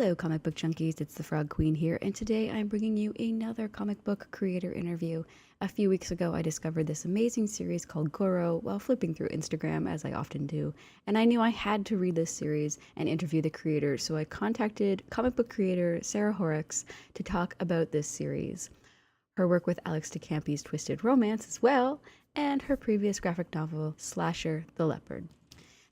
Hello, comic book junkies. It's the Frog Queen here, and today I'm bringing you another comic book creator interview. A few weeks ago, I discovered this amazing series called GORO while flipping through Instagram, as I often do, and I knew I had to read this series and interview the creator, so I contacted comic book creator Sarah Horrocks to talk about this series. Her work with Alex de Campy's Twisted Romance as well, and her previous graphic novel, Slasher the Leopard.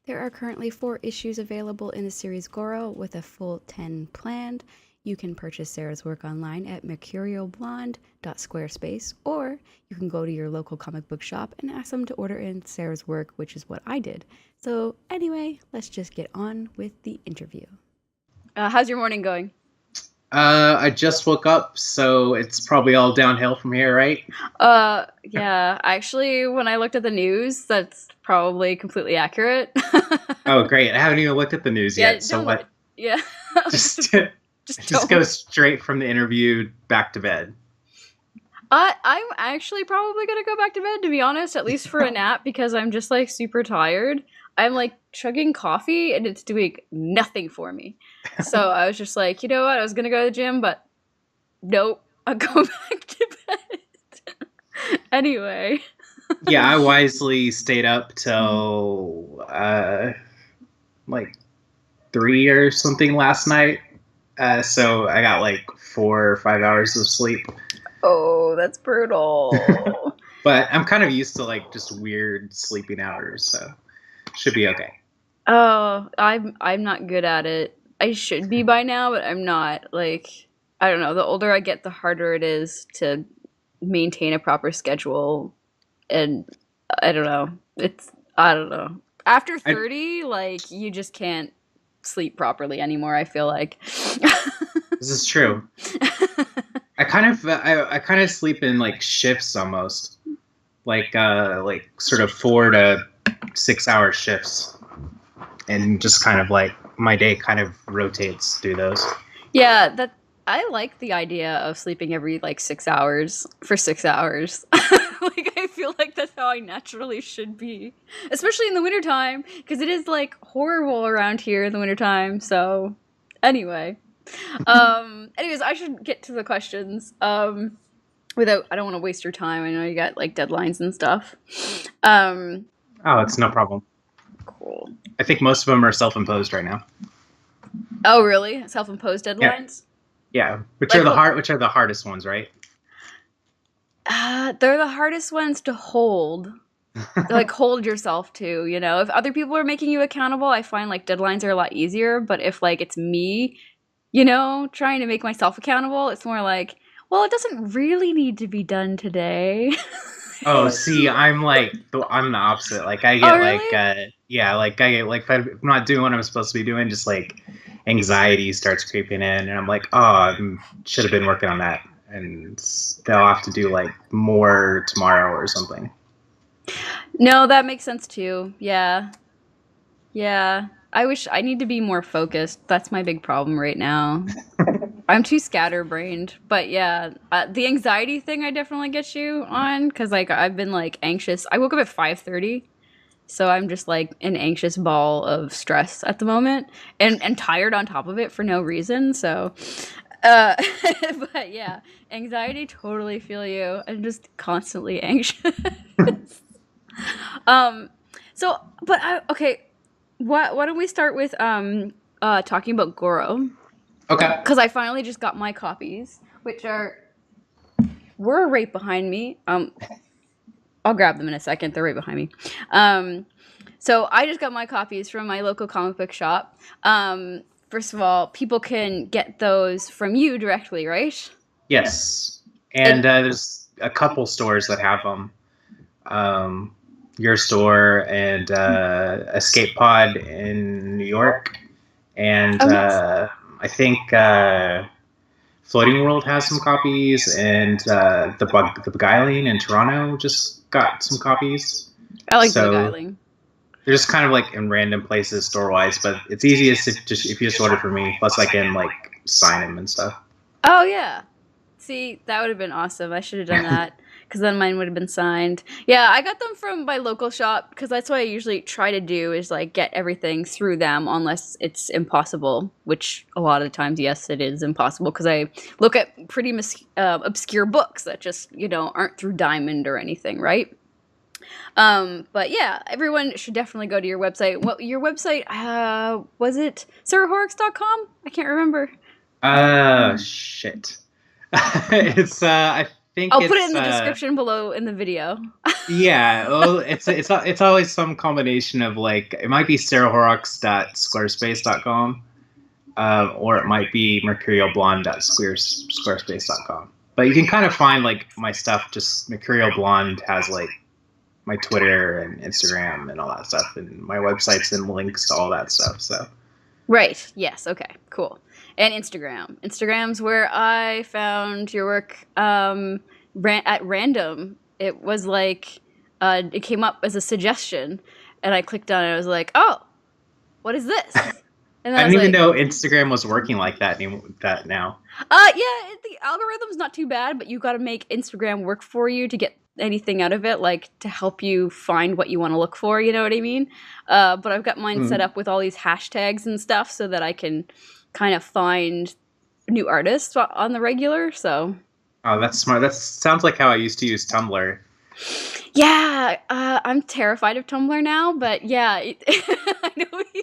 There are currently 4 issues available in the series GORO, with a full 10 planned. You can purchase Sarah's work online at mercurioblonde.squarespace, or you can go to your local comic book shop and ask them to order in Sarah's work, which is what I did. So anyway, let's just get on with the interview. How's your morning going? I just woke up, so it's probably all downhill from here, right? Yeah. Actually, when I looked at the news, that's probably completely accurate. Oh, great. I haven't even looked at the news yet, so what? Yeah. Just go straight from the interview back to bed. I'm actually probably going to go back to bed, to be honest, at least for a nap, because I'm just, like, super tired. I'm, like, chugging coffee, and it's doing nothing for me. So I was just like, you know what? I was going to go to the gym, but nope. I'll go back to bed. Anyway. Yeah, I wisely stayed up till, like, 3 or something last night. So I got, like, 4 or 5 hours of sleep. Oh, that's brutal. But I'm kind of used to, like, just weird sleeping hours, so should be okay. Oh, I'm not good at it. I should be by now, but I'm not. Like, I don't know. The older I get, the harder it is to maintain a proper schedule. And I don't know. I don't know. After 30, like, you just can't sleep properly anymore, I feel like. This is true. I kind of sleep in, like, shifts almost. Like sort of 4 to 6 hour shifts. And just kind of, like, my day kind of rotates through those. Yeah, I like the idea of sleeping every, like, 6 hours for 6 hours. Like, I feel like that's how I naturally should be. Especially in the wintertime, because it is, like, horrible around here in the wintertime, so anyway. Anyways, I should get to the questions. I don't want to waste your time. I know you got, like, deadlines and stuff. Oh, it's no problem. Cool. I think most of them are self-imposed right now. Oh, really? Self-imposed deadlines? Yeah. Which are the hardest ones, right? They're the hardest ones to hold. Like, hold yourself to, you know? If other people are making you accountable, I find, like, deadlines are a lot easier. But if, like, it's me, you know, trying to make myself accountable, it's more like, well, it doesn't really need to be done today. Oh, see, I'm the opposite. Like, I get, really? if I'm not doing what I'm supposed to be doing, just, like, anxiety starts creeping in, and I'm like, oh, I should have been working on that. And they'll have to do, like, more tomorrow or something. No, that makes sense too. Yeah. I need to be more focused. That's my big problem right now. I'm too scatterbrained. But yeah, the anxiety thing I definitely get you on, because, like, I've been, like, anxious. I woke up at 5:30, so I'm just, like, an anxious ball of stress at the moment, and tired on top of it for no reason. So, but yeah, anxiety, totally feel you. I'm just constantly anxious. Okay. Why don't we start with talking about GORO? Okay. Because I finally just got my copies, which were right behind me. I'll grab them in a second. They're right behind me. So I just got my copies from my local comic book shop. First of all, people can get those from you directly, right? Yes. And there's a couple stores that have them. Your store and Escape Pod in New York. And nice. I think Floating World has some copies, and the Beguiling in Toronto just got some copies. I like the Beguiling. They're just kind of, like, in random places store-wise, but it's easiest if you just order for me. Plus, I can, like, sign them and stuff. Oh, yeah. See, that would have been awesome. I should have done that. because then mine would have been signed. Yeah, I got them from my local shop because that's what I usually try to do is like get everything through them unless it's impossible, which a lot of the times, yes, it is impossible because I look at pretty obscure books that just, aren't through Diamond or anything, right? But yeah, everyone should definitely go to your website. What your website, was it sarahhorrocks.com? I can't remember. Shit. It's I think I'll put it it's in the description below in the video. yeah, well, it's always some combination of like it might be sarahhorrocks.squarespace.com, or it might be mercurialblonde.squarespace.com. But you can kind of find like my stuff. Just Mercurial Blonde has like my Twitter and Instagram and all that stuff, and my website's and links to all that stuff. So Right. Yes. Okay. Cool. And Instagram. Instagram's where I found your work at random. It was like it came up as a suggestion, and I clicked on it. I was like, "Oh, what is this?" And then I I was didn't even like, know Instagram was working like that. That now. Yeah, the algorithm's not too bad, but you got to make Instagram work for you to get anything out of it, like to help you find what you want to look for. You know what I mean? But I've got mine set up with all these hashtags and stuff so that I can kind of find new artists on the regular. So. Oh, that's smart. That sounds like how I used to use Tumblr. Yeah, I'm terrified of Tumblr now, but yeah, I know you.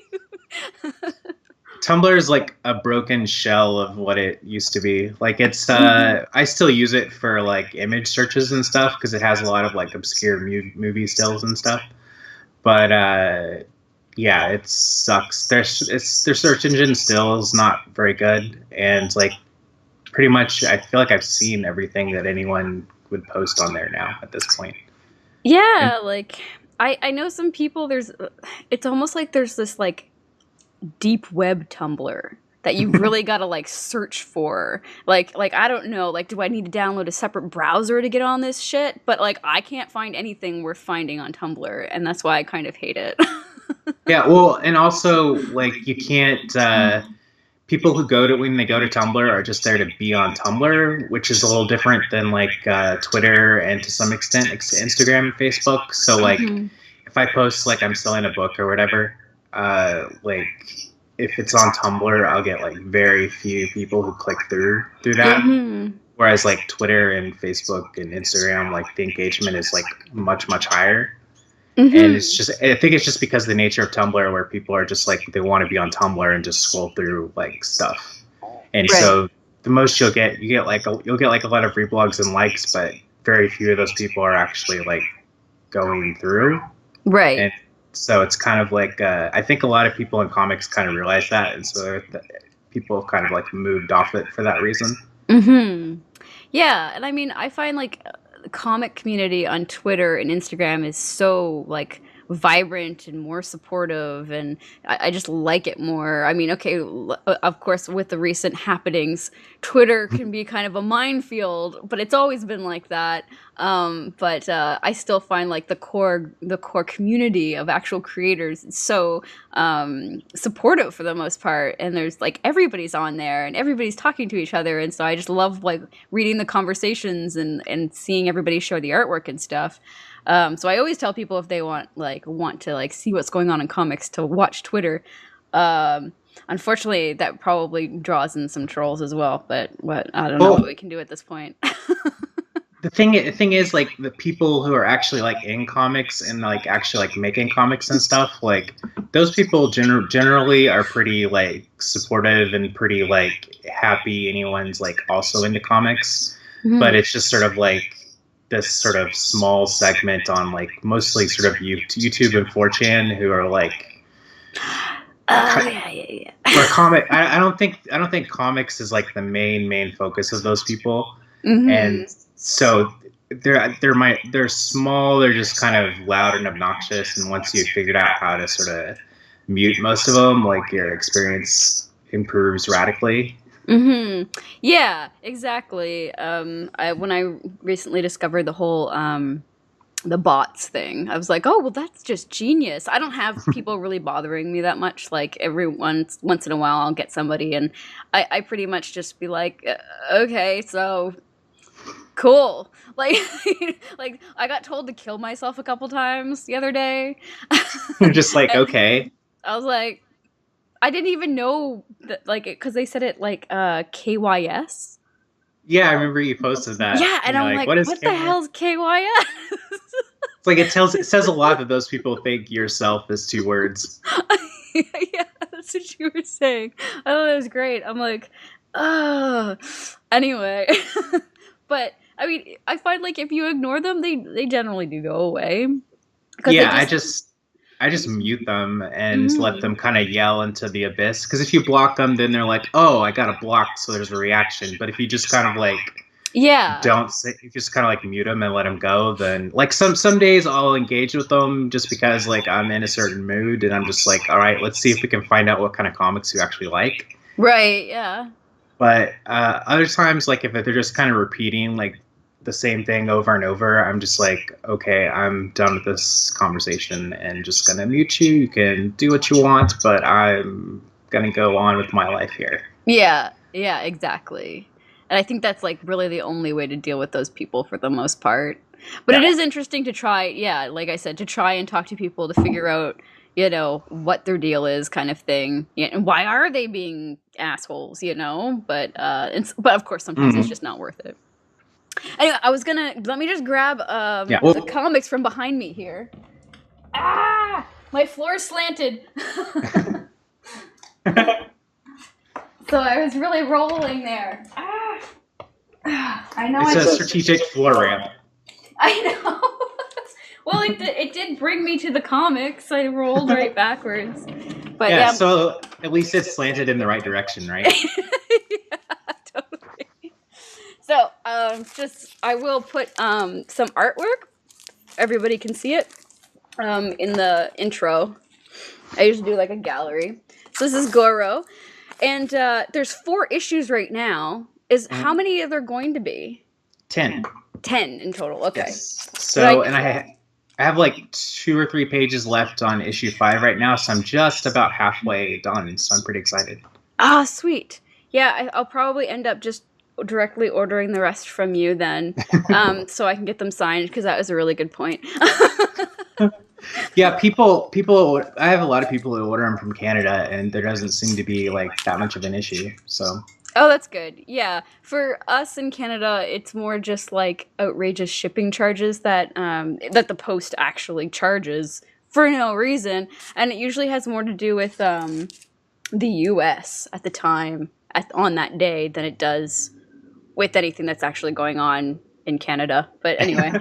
Tumblr is like a broken shell of what it used to be. Like it's, I still use it for like image searches and stuff because it has a lot of like obscure movie stills and stuff. But yeah, it sucks. Their search engine still is not very good, and like pretty much, I feel like I've seen everything that anyone would post on there now at this point. Yeah, like I know some people. It's almost like there's this like deep web Tumblr that you really got to like search for. Like I don't know, like do I need to download a separate browser to get on this shit? But like I can't find anything worth finding on Tumblr, and that's why I kind of hate it. Yeah, well, and also like you can't. People who when they go to Tumblr are just there to be on Tumblr, which is a little different than like Twitter and to some extent Instagram and Facebook. So like if I post like I'm selling a book or whatever, like if it's on Tumblr, I'll get like very few people who click through that. Whereas like Twitter and Facebook and Instagram, like the engagement is like much higher. And it's just, I think it's just because of the nature of Tumblr where people are just like, they want to be on Tumblr and just scroll through like stuff. And so the most you'll get like a lot of reblogs and likes, but very few of those people are actually like going through. Right. And so it's kind of like, I think a lot of people in comics kind of realize that. And so people have kind of like moved off it for that reason. Yeah. And I mean, I find like, comic community on Twitter and Instagram is so like vibrant and more supportive, and I just like it more. I mean, okay, of course, with the recent happenings, Twitter can be kind of a minefield, but it's always been like that. But I still find like the core community of actual creators is so supportive for the most part, and there's like everybody's on there and everybody's talking to each other, and so I just love like reading the conversations and seeing everybody share the artwork and stuff. So I always tell people if they want to like see what's going on in comics to watch Twitter. Unfortunately, that probably draws in some trolls as well, but I don't know what we can do at this point. The thing is, like, the people who are actually like in comics and like actually like making comics and stuff, like those people generally are pretty like supportive and pretty like happy anyone's like also into comics. But it's just sort of like this sort of small segment on like mostly sort of YouTube and 4chan who are like yeah. Or I don't think comics is like the main focus of those people. And so they're small, they're just kind of loud and obnoxious, and once you've figured out how to sort of mute most of them, like your experience improves radically. Yeah, exactly. When I recently discovered the whole the bots thing, I was like, oh well, that's just genius. I don't have people really bothering me that much. Like every once in a while I'll get somebody, and I pretty much just be like, okay, so Cool. Like, like I got told to kill myself a couple times the other day. You're just like, And okay. I was like, I didn't even know that, like, because they said it like KYS. Yeah, I remember you posted that. Yeah, And and you're I'm like, like, what is what the KY? hell's KYS? It's like it says a lot that those people think yourself is two words. Yeah, that's what you were saying. I thought it was great. I'm like, oh. Anyway, but I mean, I find like if you ignore them, they generally do go away because they Yeah, just. I just mute them and let Mhm. them kind of yell into the abyss. Because if you block them, then they're like, "Oh, I got a block," so there's a reaction. But if you just kind of like Yeah. don't say, you just kind of like mute them and let them go, then like some days I'll engage with them just because like I'm in a certain mood and I'm just like, all right, let's see if we can find out what kind of comics you actually like. Right. Yeah. But other times, like if they're just kind of repeating like the same thing over and over, I'm just like, okay, I'm done with this conversation and just gonna mute you. You can do what you want, but I'm gonna go on with my life here. Yeah. Yeah. Exactly. And I think that's like really the only way to deal with those people for the most part. But it Yeah. is interesting to try. Yeah, like I said, to try and talk to people to figure out, what their deal is, kind of thing. Yeah, and why are they being assholes? But but of course, sometimes it's Mm. just not worth it. Anyway, I was gonna let me just grab Yeah. the Well, comics from behind me here. Ah, my floor's slanted. So I was really rolling there. I know. it's a strategic floor ramp. I know. Well, it did bring me to the comics. I rolled right backwards. But Yeah, so at least it's slanted in the right direction, right? Yeah, totally. So, I will put some artwork. Everybody can see it in the intro. I usually do like a gallery. So this is GORO. And there's 4 issues right now. How many are there going to be? 10. 10 in total. Okay. Yes. So, and I have like 2 or 3 pages left on issue 5 right now, so I'm just about halfway done. So I'm pretty excited. Ah, sweet. Yeah, I'll probably end up just directly ordering the rest from you then, so I can get them signed because that was a really good point. Yeah, people. I have a lot of people who order them from Canada, and there doesn't seem to be like that much of an issue. So. Oh, that's good. Yeah, for us in Canada, it's more just like outrageous shipping charges that that the post actually charges for no reason, and it usually has more to do with the U.S. at the time on that day than it does with anything that's actually going on in Canada. But anyway,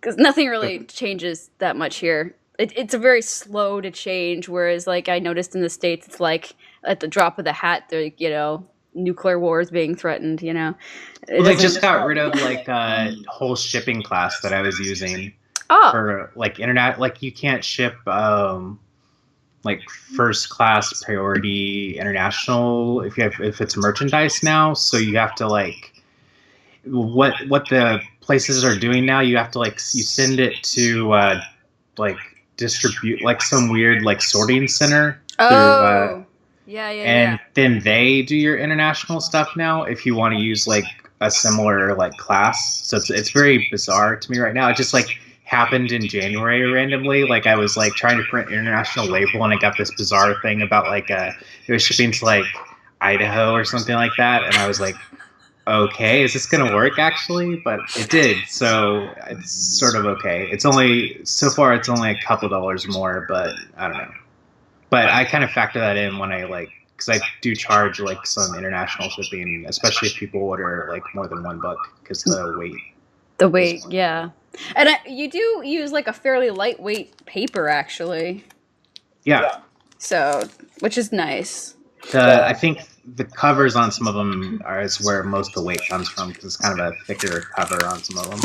because nothing really changes that much here. It's a very slow to change, whereas like I noticed in the States, it's like at the drop of the hat, they're nuclear wars being threatened. Well, they just got rid of like a whole shipping class that I was using for like internet. Like you can't ship like first class priority international if it's merchandise now. So you have to like what the places are doing now. You have to like you send it to like distribute like some weird like sorting center through. And then they do your international stuff now if you want to use like a similar like class. So it's very bizarre to me right now. It just like happened in January randomly. Like I was like trying to print international label and I got this bizarre thing about like it was shipping to like Idaho or something like that. And I was like, okay, is this gonna work actually? But it did, so it's sort of okay. It's only so far it's only a couple dollars more, but I don't know. But I kind of factor that in when I like, because I do charge like some international shipping, especially if people order like more than one book, because the weight. The weight, yeah. And you do use like a fairly lightweight paper, actually. Yeah. So, which is nice. I think the covers on some of them is where most of the weight comes from, because it's kind of a thicker cover on some of them.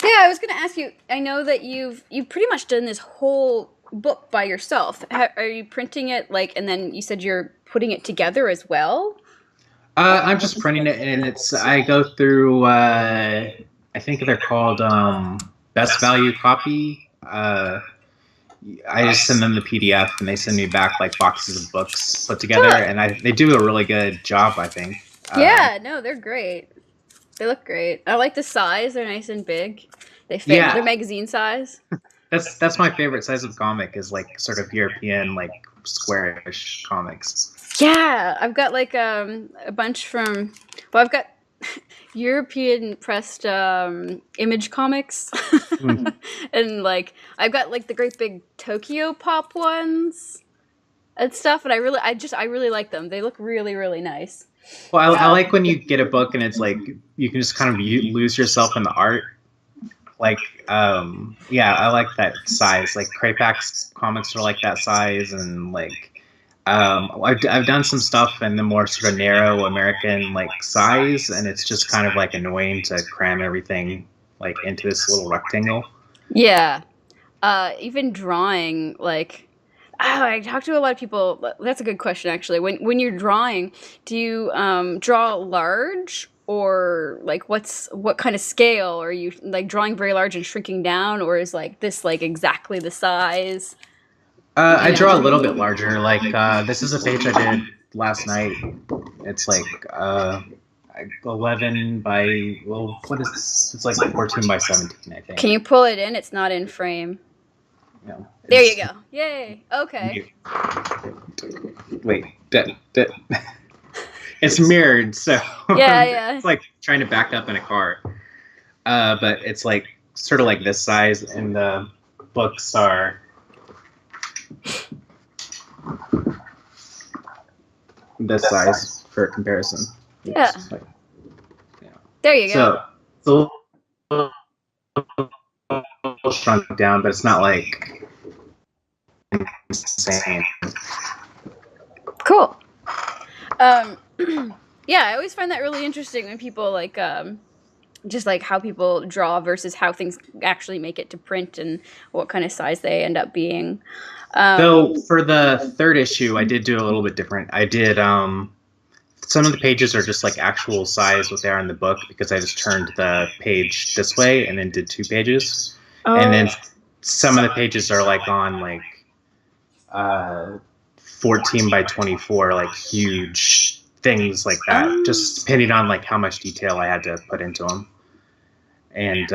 Yeah, I was going to ask you. I know that you've pretty much done this whole book by yourself. Are you printing it and then you said you're putting it together as well? I'm just printing it, and I go through. I think they're called best value copy. I just send them the PDF, and they send me back like boxes of books put together, and they do a really good job, I think. Yeah, no, they're great. They look great. I like the size. They're nice and big. They fit. Yeah, They're magazine size. that's my favorite size of comic is like sort of European like squarish comics. Yeah, I've got like a bunch from. Well, I've got European pressed image comics, Mm. and like I've got like the great big Tokyo Pop ones and stuff. And I really like them. They look really really nice. Well, I like when you get a book and it's like you can just kind of lose yourself in the art. Like, yeah, I like that size. Like Krapak's comics are like that size, and like, I've done some stuff in the more sort of narrow American like size, and it's just kind of like annoying to cram everything like into this little rectangle. Yeah. Even drawing, like, I talk to a lot of people. That's a good question, actually. When you're drawing, do you draw large, or like what kind of scale? Are you like drawing very large and shrinking down, or is like this like exactly the size? I draw a little bit larger. Like, this is a page I did last night. It's like 11 by, well, what is this? It's like 14 by 17, I think. Can you pull it in? It's not in frame. No, There you go. Yay. Okay. Wait, it's mirrored, so Yeah. it's like trying to back up in a car. But it's like sort of like this size, and the books are this size for comparison. Yeah. Like, There you go. so it's a little shrunk down, but it's not like insane. Cool. Yeah, I always find that really interesting when people like just like how people draw versus how things actually make it to print and what kind of size they end up being. So for the third issue, I did do a little bit different. I did some of the pages are just like actual size what they are in the book, because I just turned the page this way and then did 2 pages. And then some of the pages are like on like 14 by 24, like huge things like that, just depending on like how much detail I had to put into them. And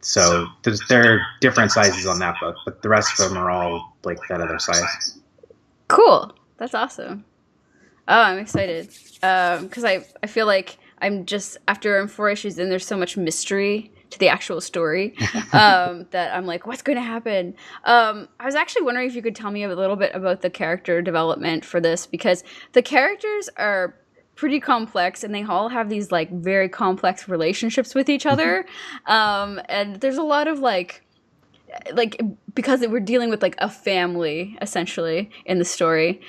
so there are different sizes on that book, but the rest of them are all like that other size. Cool. That's awesome. Oh, I'm excited. Because I feel like after I'm 4 issues in, there's so much mystery to the actual story that I'm like, what's going to happen? I was actually wondering if you could tell me a little bit about the character development for this, because the characters are pretty complex and they all have these like very complex relationships with each other. And there's a lot of like because we're dealing with like a family essentially in the story.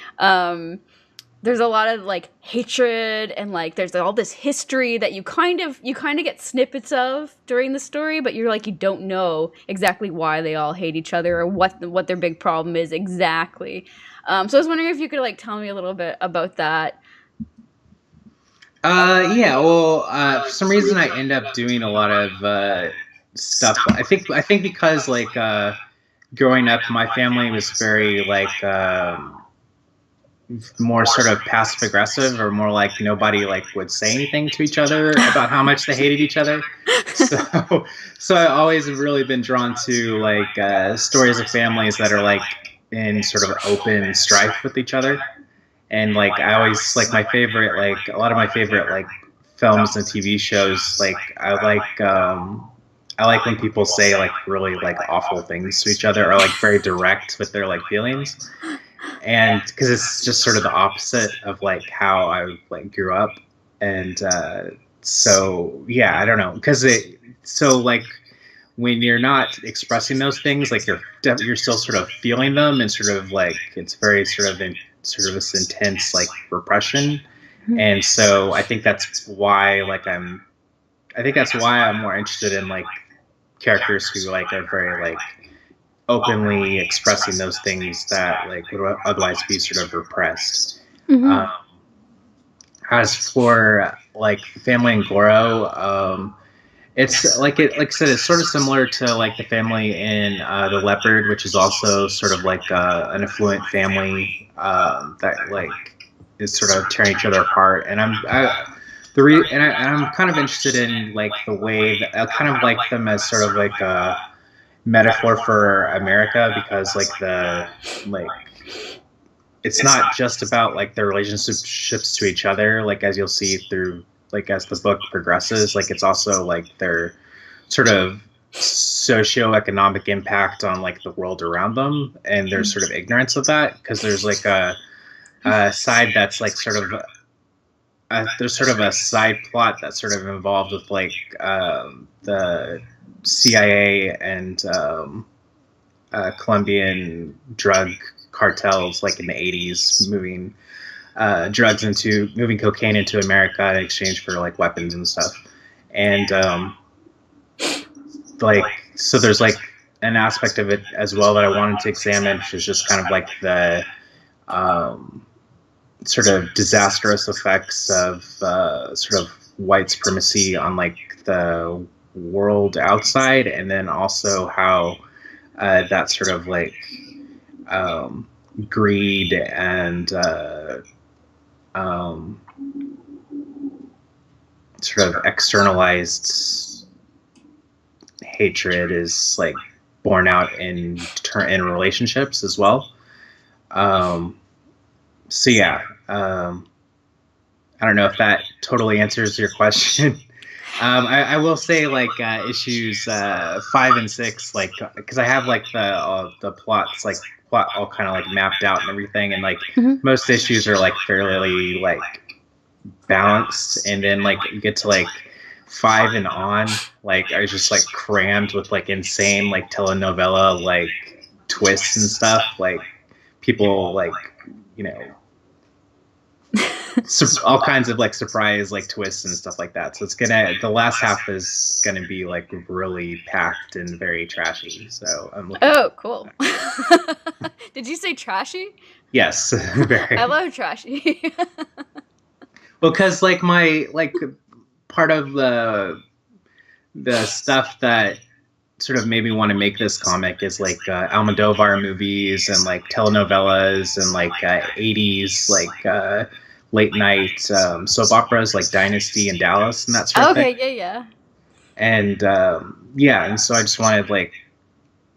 There's a lot of like hatred, and like there's all this history that you kind of get snippets of during the story, but you don't know exactly why they all hate each other or what their big problem is exactly. So I was wondering if you could like tell me a little bit about that. Yeah, well, for some reason I end up doing a lot of stuff. I think because like growing up, my family was very like more sort of passive aggressive, or more like nobody like would say anything to each other about how much they hated each other. So I always have really been drawn to like stories of families that are like in sort of open strife with each other. And like I always like my favorite, like a lot of my favorite like films and TV shows, like I like when people say like really like awful things to each other, or like very direct with their like feelings. And because it's just sort of the opposite of like how I like grew up. And so yeah, I don't know, because so like when you're not expressing those things, like you're still sort of feeling them, and sort of like it's very sort of this intense like repression. And so I think that's why I'm more interested in like characters who like are very like openly expressing those things that like would otherwise be sort of repressed. As for like family in GORO, it's like I said, it's sort of similar to like the family in The Leopard, which is also sort of like an affluent family that like is sort of tearing each other apart. And I'm kind of interested in like the way that I kind of like them as sort of like a metaphor for America, because like it's not just about like their relationships to each other, like as you'll see through like as the book progresses, like it's also like their sort of socioeconomic impact on like the world around them, and their sort of ignorance of that, because there's like a side that's like sort of there's sort of a side plot that's sort of involved with like the CIA and Colombian drug cartels, like in the 80s, moving moving cocaine into America in exchange for like weapons and stuff. And like, so there's like an aspect of it as well that I wanted to examine, which is just kind of like the sort of disastrous effects of sort of white supremacy on like the world outside, and then also how that sort of like greed and sort of externalized hatred is like borne out in relationships as well. So yeah, I don't know if that totally answers your question. I will say like issues 5 and 6, like because I have like the plots like plot all kind of like mapped out and everything, and like most issues are like fairly like balanced, and then like you get to like 5 and on, like are just like crammed with like insane like telenovela like twists and stuff, like people like, you know, all kinds of like surprise like twists and stuff like that. So it's the last half is gonna be like really packed and very trashy. So I'm looking. Oh, cool. Did you say trashy? Yes, very. I love trashy. Well, because like my like part of the stuff that sort of made me want to make this comic is like Almodovar movies and like telenovelas and like 80s like late night soap operas like Dynasty and Dallas and that sort of thing. Okay, yeah. And yeah, and so I just wanted like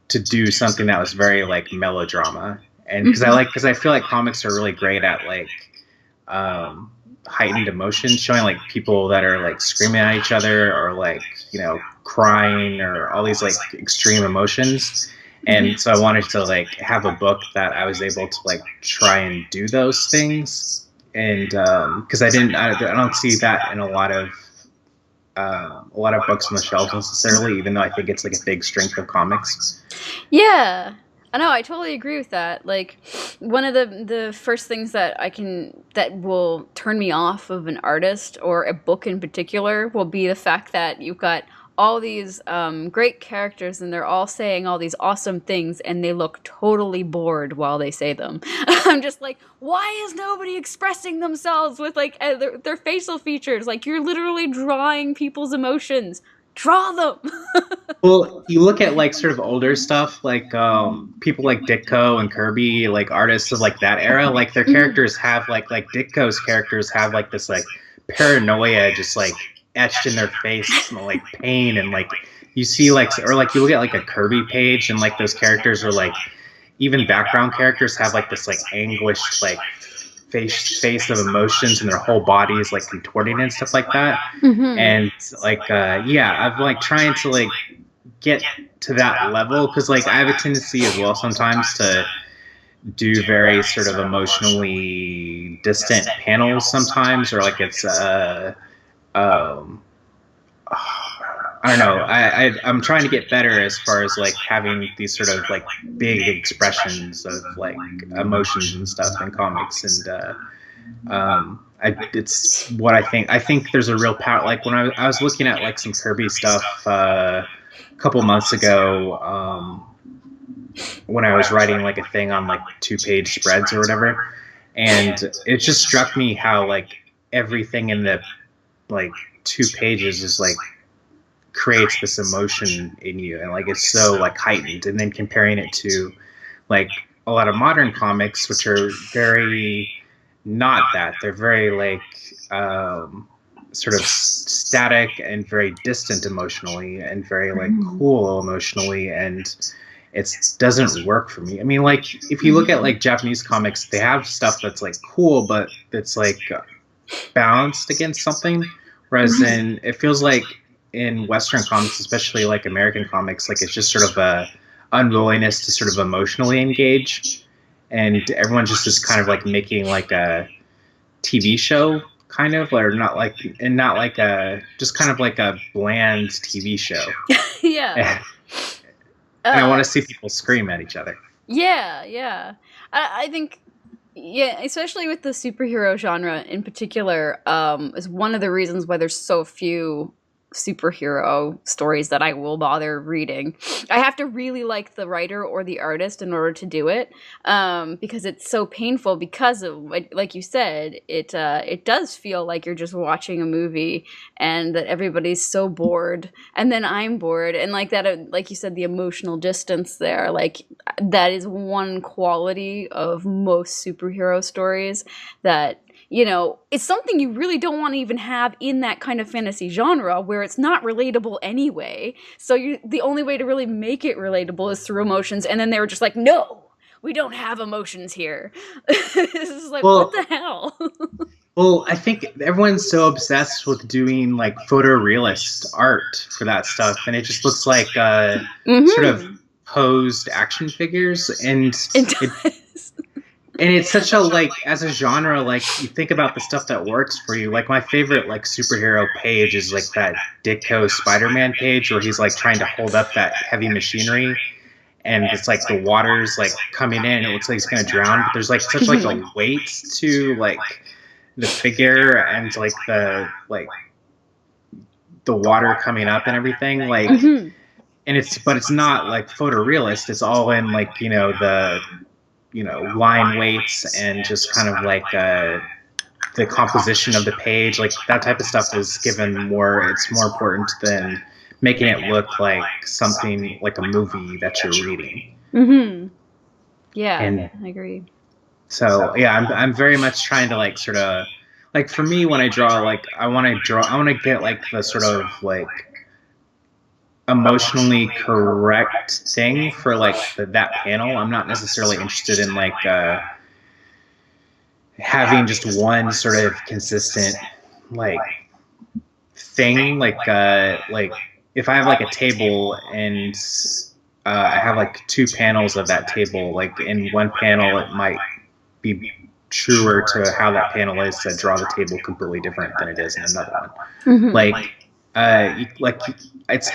to do something that was very like melodrama, and because I feel like comics are really great at like heightened emotion, showing like people that are like screaming at each other or like, you know, crying or all these like extreme emotions. And so I wanted to like have a book that I was able to like try and do those things. And because I don't see that in a lot of books on the shelves necessarily, even though I think it's like a big strength of comics. Yeah. I know, I totally agree with that. Like, one of the first things that will turn me off of an artist or a book in particular will be the fact that you've got all these great characters and they're all saying all these awesome things and they look totally bored while they say them. I'm just like, why is nobody expressing themselves with like their facial features? Like, you're literally drawing people's emotions. Draw them. Well, you look at like sort of older stuff, like people like Ditko and Kirby, like artists of like that era, like their characters have like Ditko's characters have like this like paranoia just like etched in their face, and like pain, and like you see like, or like you look at like a Kirby page and like those characters are like, even background characters have like this like anguished like face of emotions, and their whole body is like contorting and stuff like that. And like yeah, I'm like trying to like get to that level, because like I have a tendency as well sometimes to do very sort of emotionally distant panels sometimes, or like it's I don't know. I'm trying to get better as far as like having these sort of like big expressions of like emotions and stuff in comics, and it's what I think. I think there's a real power. Like when I was looking at like some Kirby stuff a couple months ago, when I was writing like a thing on like 2-page spreads or whatever, and it just struck me how like everything in the like 2 pages is like creates this emotion in you, and like it's so like heightened. And then comparing it to like a lot of modern comics, which are very not that, they're very like sort of static and very distant emotionally and very like Mm. cool emotionally, and it doesn't work for me. I mean, like if you look at like Japanese comics, they have stuff that's like cool, but it's like balanced against something, whereas in it feels like in Western comics, especially like American comics, like it's just sort of a unwillingness to sort of emotionally engage, and everyone just is kind of like making like a TV show, kind of, or not like, and not like a, just kind of like a bland TV show. Yeah. And I want to see people scream at each other. Yeah. I think, yeah, especially with the superhero genre in particular, is one of the reasons why there's so few superhero stories that I will bother reading. I have to really like the writer or the artist in order to do it, because it's so painful. Because of, like you said, it does feel like you're just watching a movie, and that everybody's so bored, and then I'm bored, and like that, like you said, the emotional distance there, like that is one quality of most superhero stories that, you know, it's something you really don't want to even have in that kind of fantasy genre where it's not relatable anyway. So the only way to really make it relatable is through emotions. And then they were just like, no, we don't have emotions here. This is like, Well, what the hell? well, I think everyone's so obsessed with doing like photorealist art for that stuff, and it just looks like sort of posed action figures, and it's such a, like, as a genre, like you think about the stuff that works for you. Like my favorite like superhero page is like that Ditko Spider-Man page where he's like trying to hold up that heavy machinery, and it's like the water's like coming in, it looks like he's gonna drown, but there's like such like a weight to like the figure and like the water coming up and everything, like and it's not like photorealist, it's all in like, you know, the, you know, line weights and just kind of like the composition of the page, like that type of stuff is given more, it's more important than making it look like something like a movie that you're reading. Yeah, And I agree. so yeah, I'm very much trying to like sort of, like for me when I draw, like I want to get like the sort of like emotionally correct thing for like that panel. I'm not necessarily interested in like having just one sort of consistent like thing, like if I have like a table and I have like two panels of that table, like in one panel it might be truer to how that panel is to draw the table completely different than it is in another one. Like it's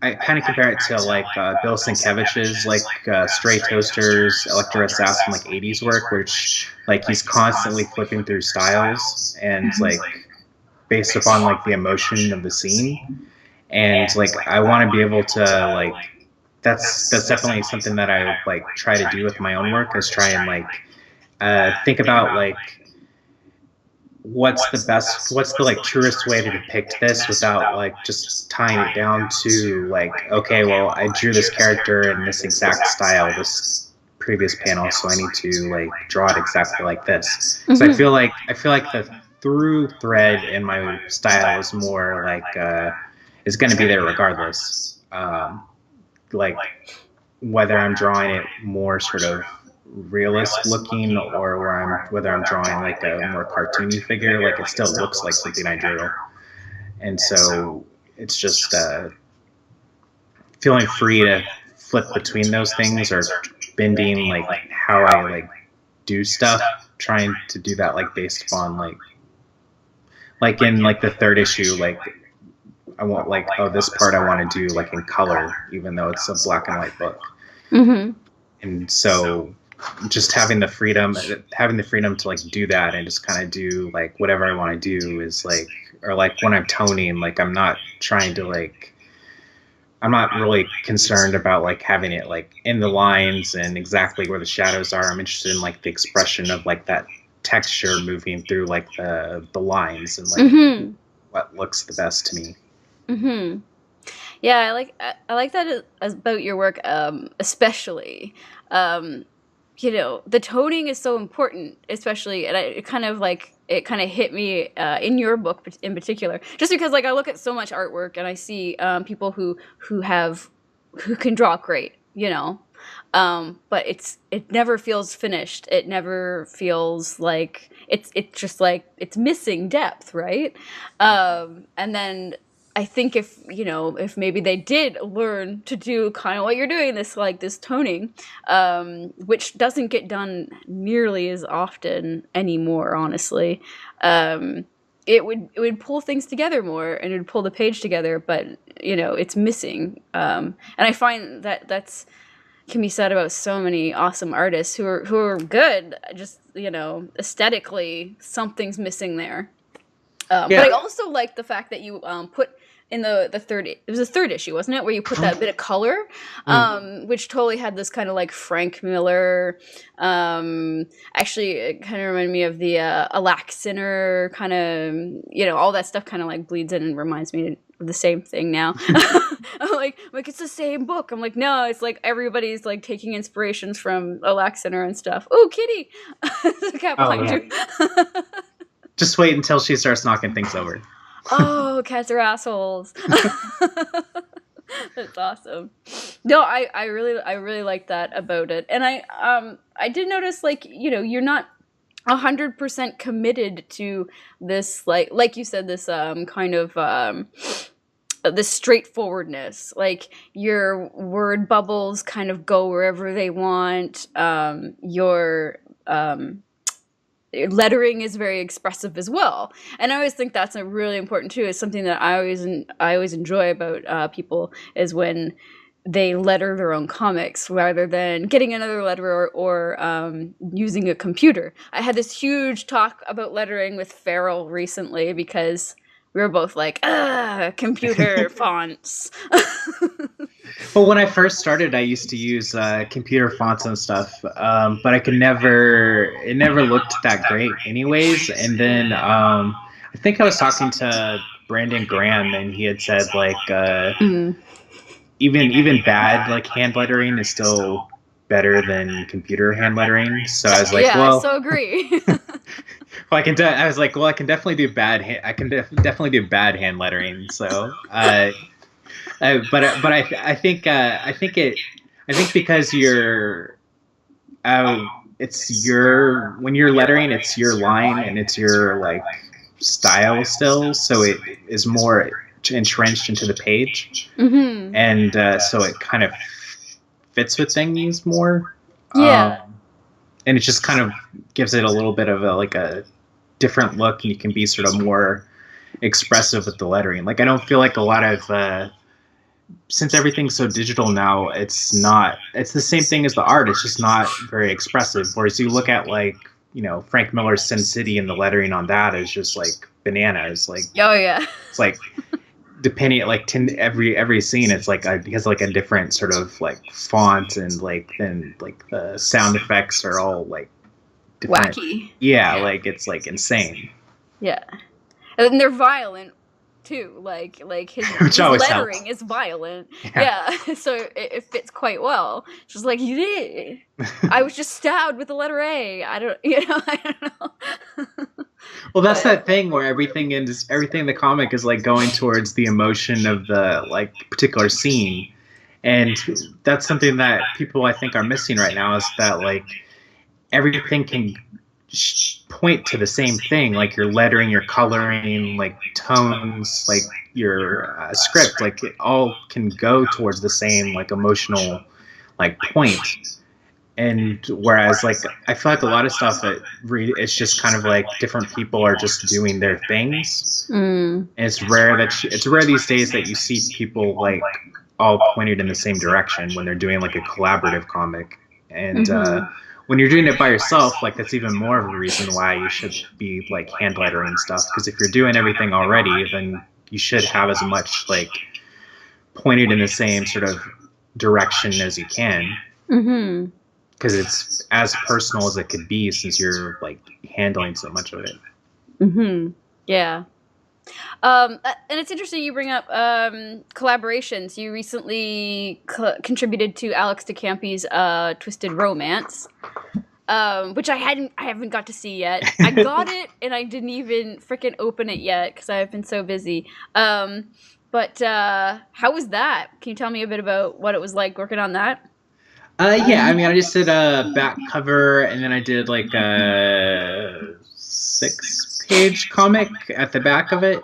I kind of compare it to like Bill Sienkiewicz's like Stray Toasters, Electro Assassin, like 80s work, which like he's constantly flipping through styles and like based upon like the emotion of the scene. And like I want to be able to like that's definitely something that I like try to do with my own work, is try and like think about like what's the like truest way to depict this without like just tying it down to like, okay, well I drew this character in this exact style this previous panel, so I need to like draw it exactly like this. So I feel like the through thread in my style is more like is going to be there regardless, like whether I'm drawing it more sort of realist looking or whether I'm drawing like a more cartoony figure, like it still looks like something I drew. And so it's just feeling free to flip between those things, or bending like how I like do stuff, trying to do that like based upon like in like the third issue, like I want like, oh, this part I want to do like in color, even though it's a black and white book. And so just having the freedom to like do that and just kind of do like whatever I want to do is like, or like when I'm toning, like I'm not trying to like, I'm not really concerned about like having it like in the lines and exactly where the shadows are. I'm interested in like the expression of like that texture moving through like the lines and like what looks the best to me. Yeah, I like that about your work, especially. the toning is so important, especially, and it kind of hit me in your book in particular, just because like I look at so much artwork and I see people who can draw great, but it never feels finished. It never feels like it's just like it's missing depth, right? And then I think if maybe they did learn to do kind of what you're doing, this toning, which doesn't get done nearly as often anymore, honestly, it would pull things together more, and it would pull the page together, but it's missing. And I find that can be said about so many awesome artists who are good, just aesthetically something's missing there. But I also like the fact that you put in the third, it was the third issue, wasn't it, where you put that bit of color, which totally had this kind of like Frank Miller, actually it kind of reminded me of the Alack Sinner kind of, all that stuff kind of like bleeds in and reminds me of the same thing now. I'm like it's the same book. I'm like, no, it's like everybody's like taking inspirations from Alack Sinner and stuff. Oh, kitty. The cat behind you. Just wait until she starts knocking things over. Oh, cats are assholes. That's awesome. No, I really like that about it. And I did notice, like, you're not 100% committed to this, like you said, this kind of this straightforwardness. Like, your word bubbles kind of go wherever they want. Your lettering is very expressive as well, and I always think that's a really important too. It's something that I always enjoy about people, is when they letter their own comics rather than getting another letterer or using a computer. I had this huge talk about lettering with Farrell recently because we were both like, computer fonts. Well, when I first started, I used to use computer fonts and stuff, but it never looked that great anyways. And then I think I was talking to Brandon Graham, and he had said like even bad like hand lettering is still better than computer hand lettering. So I was like, I so agree. Well, I can definitely do definitely do bad hand lettering. So, but I think because when you're lettering, it's your line and it's your like style still, so it is more entrenched into the page, and so it kind of fits with things more. And it just kind of gives it a little bit of a different look, and you can be sort of more expressive with the lettering. Like, I don't feel like a lot of since everything's so digital now, it's the same thing as the art. It's just not very expressive. Whereas you look at like, Frank Miller's Sin City, and the lettering on that is just like bananas. Like, oh yeah, it's like depending every scene, it's like it has like a different sort of like font, and then the sound effects are all like different. Wacky. Yeah, like it's like insane. Yeah, and they're violent too. Like his lettering is violent. Yeah. So it fits quite well. It's just like, you did. I was just stabbed with the letter A. I don't know. Well, that's that thing where everything in the comic is like going towards the emotion of the like particular scene, and that's something that people I think are missing right now, is that like everything can point to the same thing, like your lettering, your coloring, like tones, like your script, like it all can go towards the same like emotional like point. And whereas like I feel like a lot of stuff it's just kind of like different people are just doing their things, and it's rare these days that you see people like all pointed in the same direction when they're doing like a collaborative comic. And when you're doing it by yourself, like that's even more of a reason why you should be like hand lettering stuff, because if you're doing everything already, then you should have as much like pointed in the same sort of direction as you can. Because it's as personal as it could be, since you're like handling so much of it. Yeah. And it's interesting you bring up collaborations. You recently contributed to Alex DeCampi's Twisted Romance. which I haven't got to see yet. I got it and I didn't even freaking open it yet because I've been so busy. But how was that? Can you tell me a bit about what it was like working on that? Yeah, I mean, I just did a back cover, and then I did like a 6-page comic at the back of it.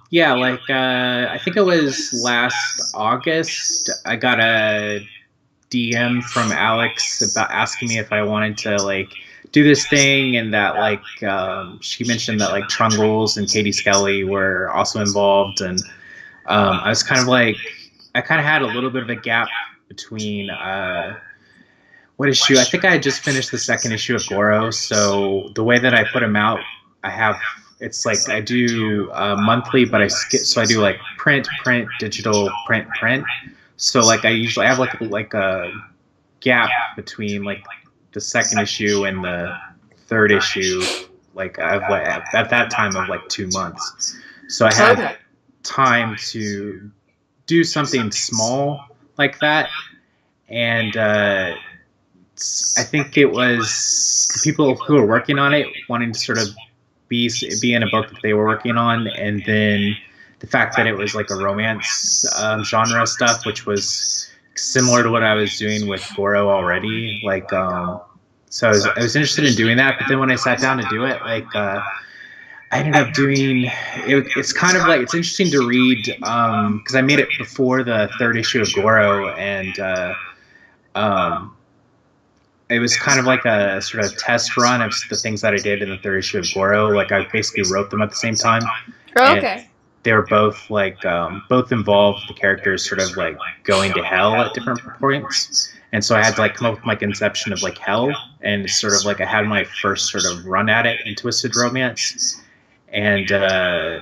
Yeah, like I think it was last August. I got a DM from Alex about asking me if I wanted to like do this thing, and that like she mentioned that like Trungles and Katie Skelly were also involved, and I was kind of like, I kind of had a little bit of a gap between what issue. I think I had just finished the second issue of GORO, so the way that I put them out, I have, it's like I do monthly, but I skip. So I do like print, digital, print. So like I usually have like a gap between like the second issue and the third issue. Like I've at that time of like 2 months, so I had time to do something small like that, and I think it was the people who were working on it wanting to sort of be in a book that they were working on, and then the fact that it was like a romance genre stuff, which was similar to what I was doing with GORO already. Like, so I was interested in doing that, but then when I sat down to do it, like, I ended up doing it. It's kind of like, it's interesting to read because I made it before the third issue of GORO, and it was kind of like a sort of test run of the things that I did in the third issue of GORO. Like I basically wrote them at the same time. Oh, okay. They were both like both involved the characters sort of like going to hell at different points, and so I had to like come up with my conception of like hell, and sort of like I had my first sort of run at it in Twisted Romance, and I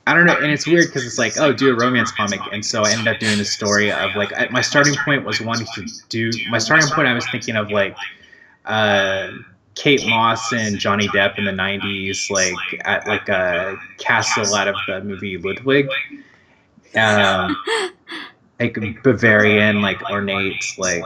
don't know, and it's weird because it's like, oh, do a romance comic, and so I ended up doing the story of like my starting point was wanting to do my starting point. I was thinking of like Kate Moss and Johnny Depp in the 90s, like at like a castle out of the movie Ludwig, like Bavarian, like ornate, like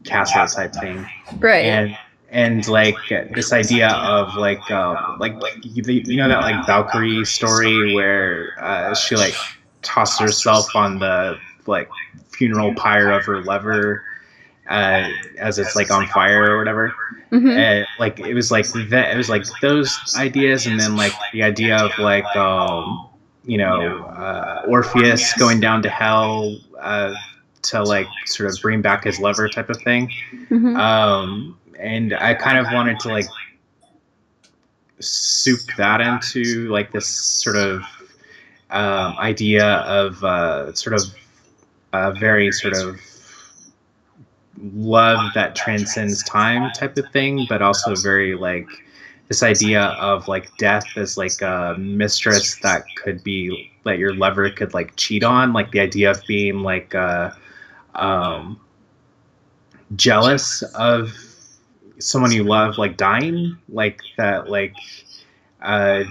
castle type thing, Right. and like this idea of like you know that like Valkyrie story where she like tosses herself on the like funeral pyre of her lover as it's like on fire or whatever. Mm-hmm. And like it was like that, it was like those ideas, and then like the idea of like Orpheus going down to hell to like sort of bring back his lover type of thing. Mm-hmm. And I kind of wanted to like soup that into like this sort of idea of sort of very sort of love that transcends time type of thing, but also very like this idea of like death as like a mistress that could be that your lover could like cheat on, like the idea of being like jealous of someone you love like dying, like that, like they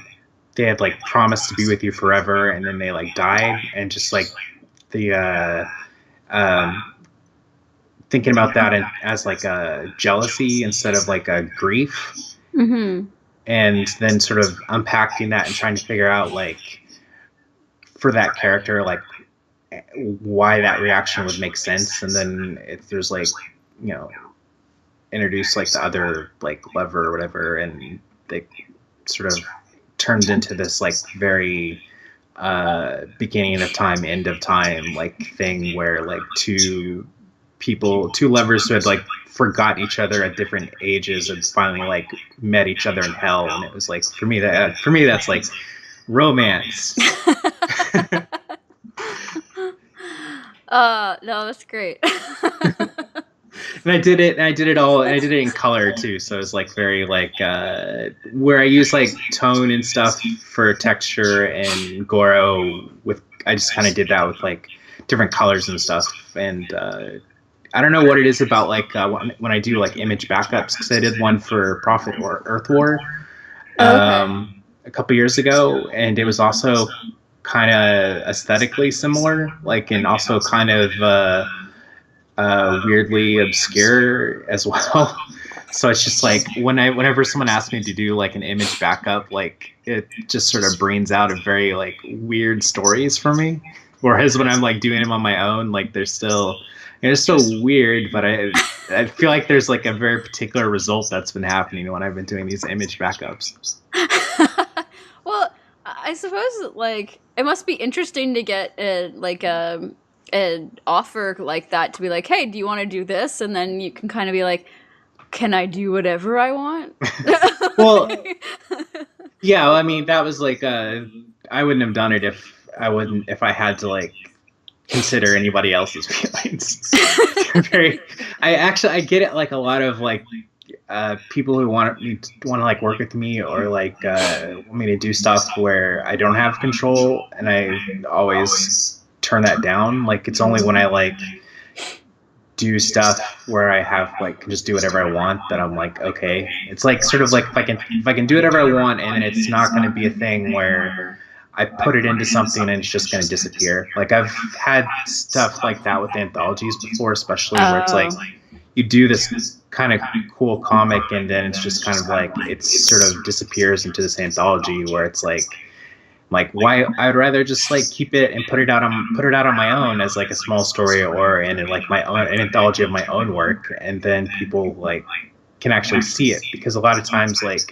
had like promised to be with you forever, and then they like died, and just like the thinking about that as like a jealousy instead of like a grief, Mm-hmm. and then sort of unpacking that and trying to figure out like for that character like why that reaction would make sense, and then if there's like introduce like the other like lover or whatever, and they sort of turned into this like very beginning of time, end of time like thing where like two lovers who had like forgot each other at different ages and finally like met each other in hell. And it was like for me that's like romance. No, that's great. And I did it in color too, so it's like very like where I use like tone and stuff for texture, and GORO with I just kind of did that with like different colors and stuff. And I don't know what it is about like when I do like image backups, because I did one for Prophet or Earth War a couple years ago, and it was also kind of aesthetically similar, like, and also kind of weirdly obscure as well. So it's just like whenever someone asks me to do like an image backup, like it just sort of brings out a very like weird stories for me. Whereas when I'm like doing them on my own, like they're still weird, but I feel like there's like a very particular result that's been happening when I've been doing these image backups. Well, I suppose like it must be interesting to get an offer like that to be like, hey, do you want to do this? And then you can kind of be like, can I do whatever I want? Well, yeah, well, I mean, that was like, I wouldn't have done it if I had to like consider anybody else's feelings. I get it. Like a lot of like people who want to like work with me or like want me to do stuff where I don't have control, and I always turn that down. Like it's only when I like do stuff where I have like can just do whatever I want that I'm like, okay. It's like sort of like if I can do whatever I want, and it's not going to be a thing where I put it into something and it's just going to disappear. Like I've had stuff like that with anthologies before, especially where it's like you do this kind of cool comic and then it's just kind of like it sort of disappears into this anthology where it's like why I'd rather just like keep it and put it out on my own as like a small story or in like my own an anthology of my own work, and then people like can actually see it, because a lot of times like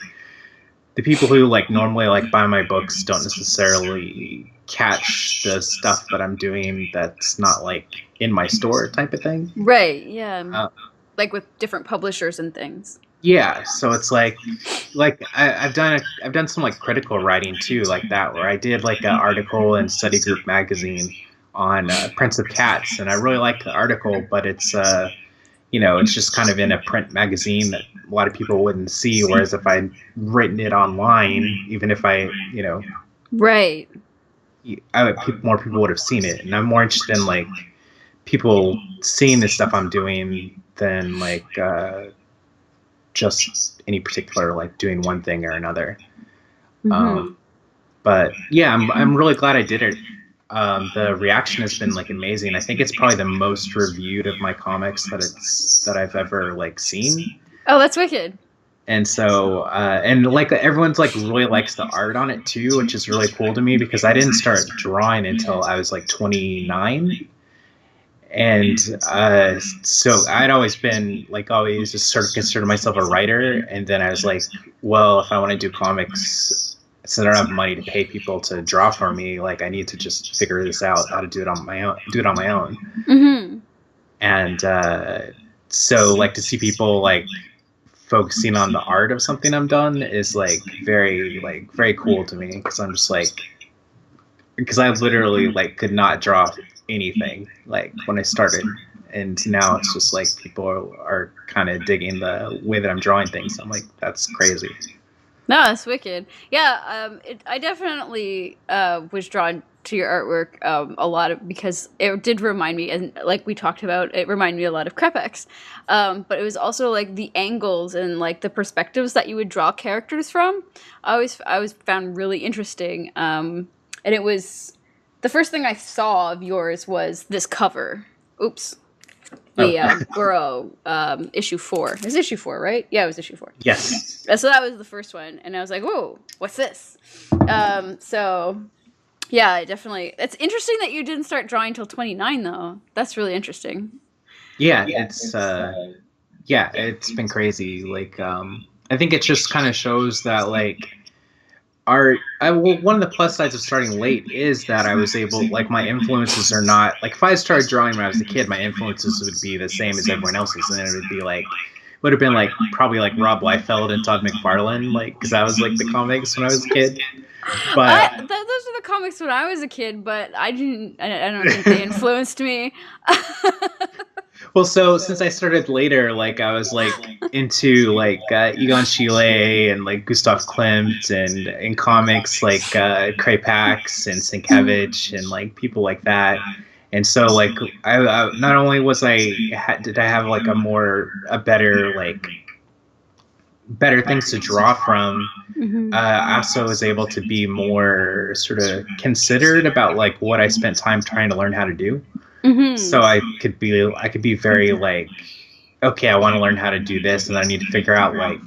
the people who like normally like buy my books don't necessarily catch the stuff that I'm doing that's not like in my store type of thing. Right, yeah. Like with different publishers and things. Yeah, so it's like I've done some like critical writing too, like that, where I did like an article in Study Group magazine on Prince of Cats, and I really liked the article, but it's it's just kind of in a print magazine that a lot of people wouldn't see, whereas if I'd written it online, even if I right, more people would have seen it, and I'm more interested in like people seeing the stuff I'm doing than like just any particular like doing one thing or another. Mm-hmm. But yeah, I'm really glad I did it. The reaction has been like amazing. I think it's probably the most reviewed of my comics that I've ever like seen. Oh, that's wicked. And so and like everyone's like really likes the art on it too, which is really cool to me, because I didn't start drawing until I was like 29. And so I'd always been like always just sort of considered myself a writer, and then I was like, well, if I want to do comics, since I don't have money to pay people to draw for me, like I need to just figure this out, how to do it on my own. Mm-hmm. And so like to see people like focusing on the art of something I'm done is like very cool to me, because I'm just like, because I literally like could not draw anything like when I started, and now it's just like people are kind of digging the way that I'm drawing things. I'm like, that's crazy. No, that's wicked. Yeah, I definitely was drawn to your artwork a lot because it did remind me, and like we talked about, it reminded me a lot of Krepex. But it was also like the angles and like the perspectives that you would draw characters from. I always found really interesting. And it was the first thing I saw of yours was this cover. Oops. The GORO issue 4. It was issue 4, right? Yeah, it was issue 4. Yes. So that was the first one, and I was like, "Whoa, what's this?" So yeah, definitely. It's interesting that you didn't start drawing till 29, though. That's really interesting. Yeah, it's it's been crazy. Like, I think it just kind of shows that like one of the plus sides of starting late is that I was able, like, my influences are not like, if I started drawing when I was a kid, my influences would be the same as everyone else's, and then it would be like, would have been like probably like Rob Liefeld and Todd McFarlane, like, because that was like the comics when I was a kid. But those are the comics when I was a kid, but I don't think they influenced me. Well, so since I started later, like I was like into like Egon Schiele and like Gustav Klimt, and in comics like Krepex and Sienkiewicz and like people like that. And so like I not only was did I have like better things to draw from, Mm-hmm. I also was able to be more sort of considered about like what I spent time trying to learn how to do. So I could be very like, okay, I want to learn how to do this, and I need to figure out like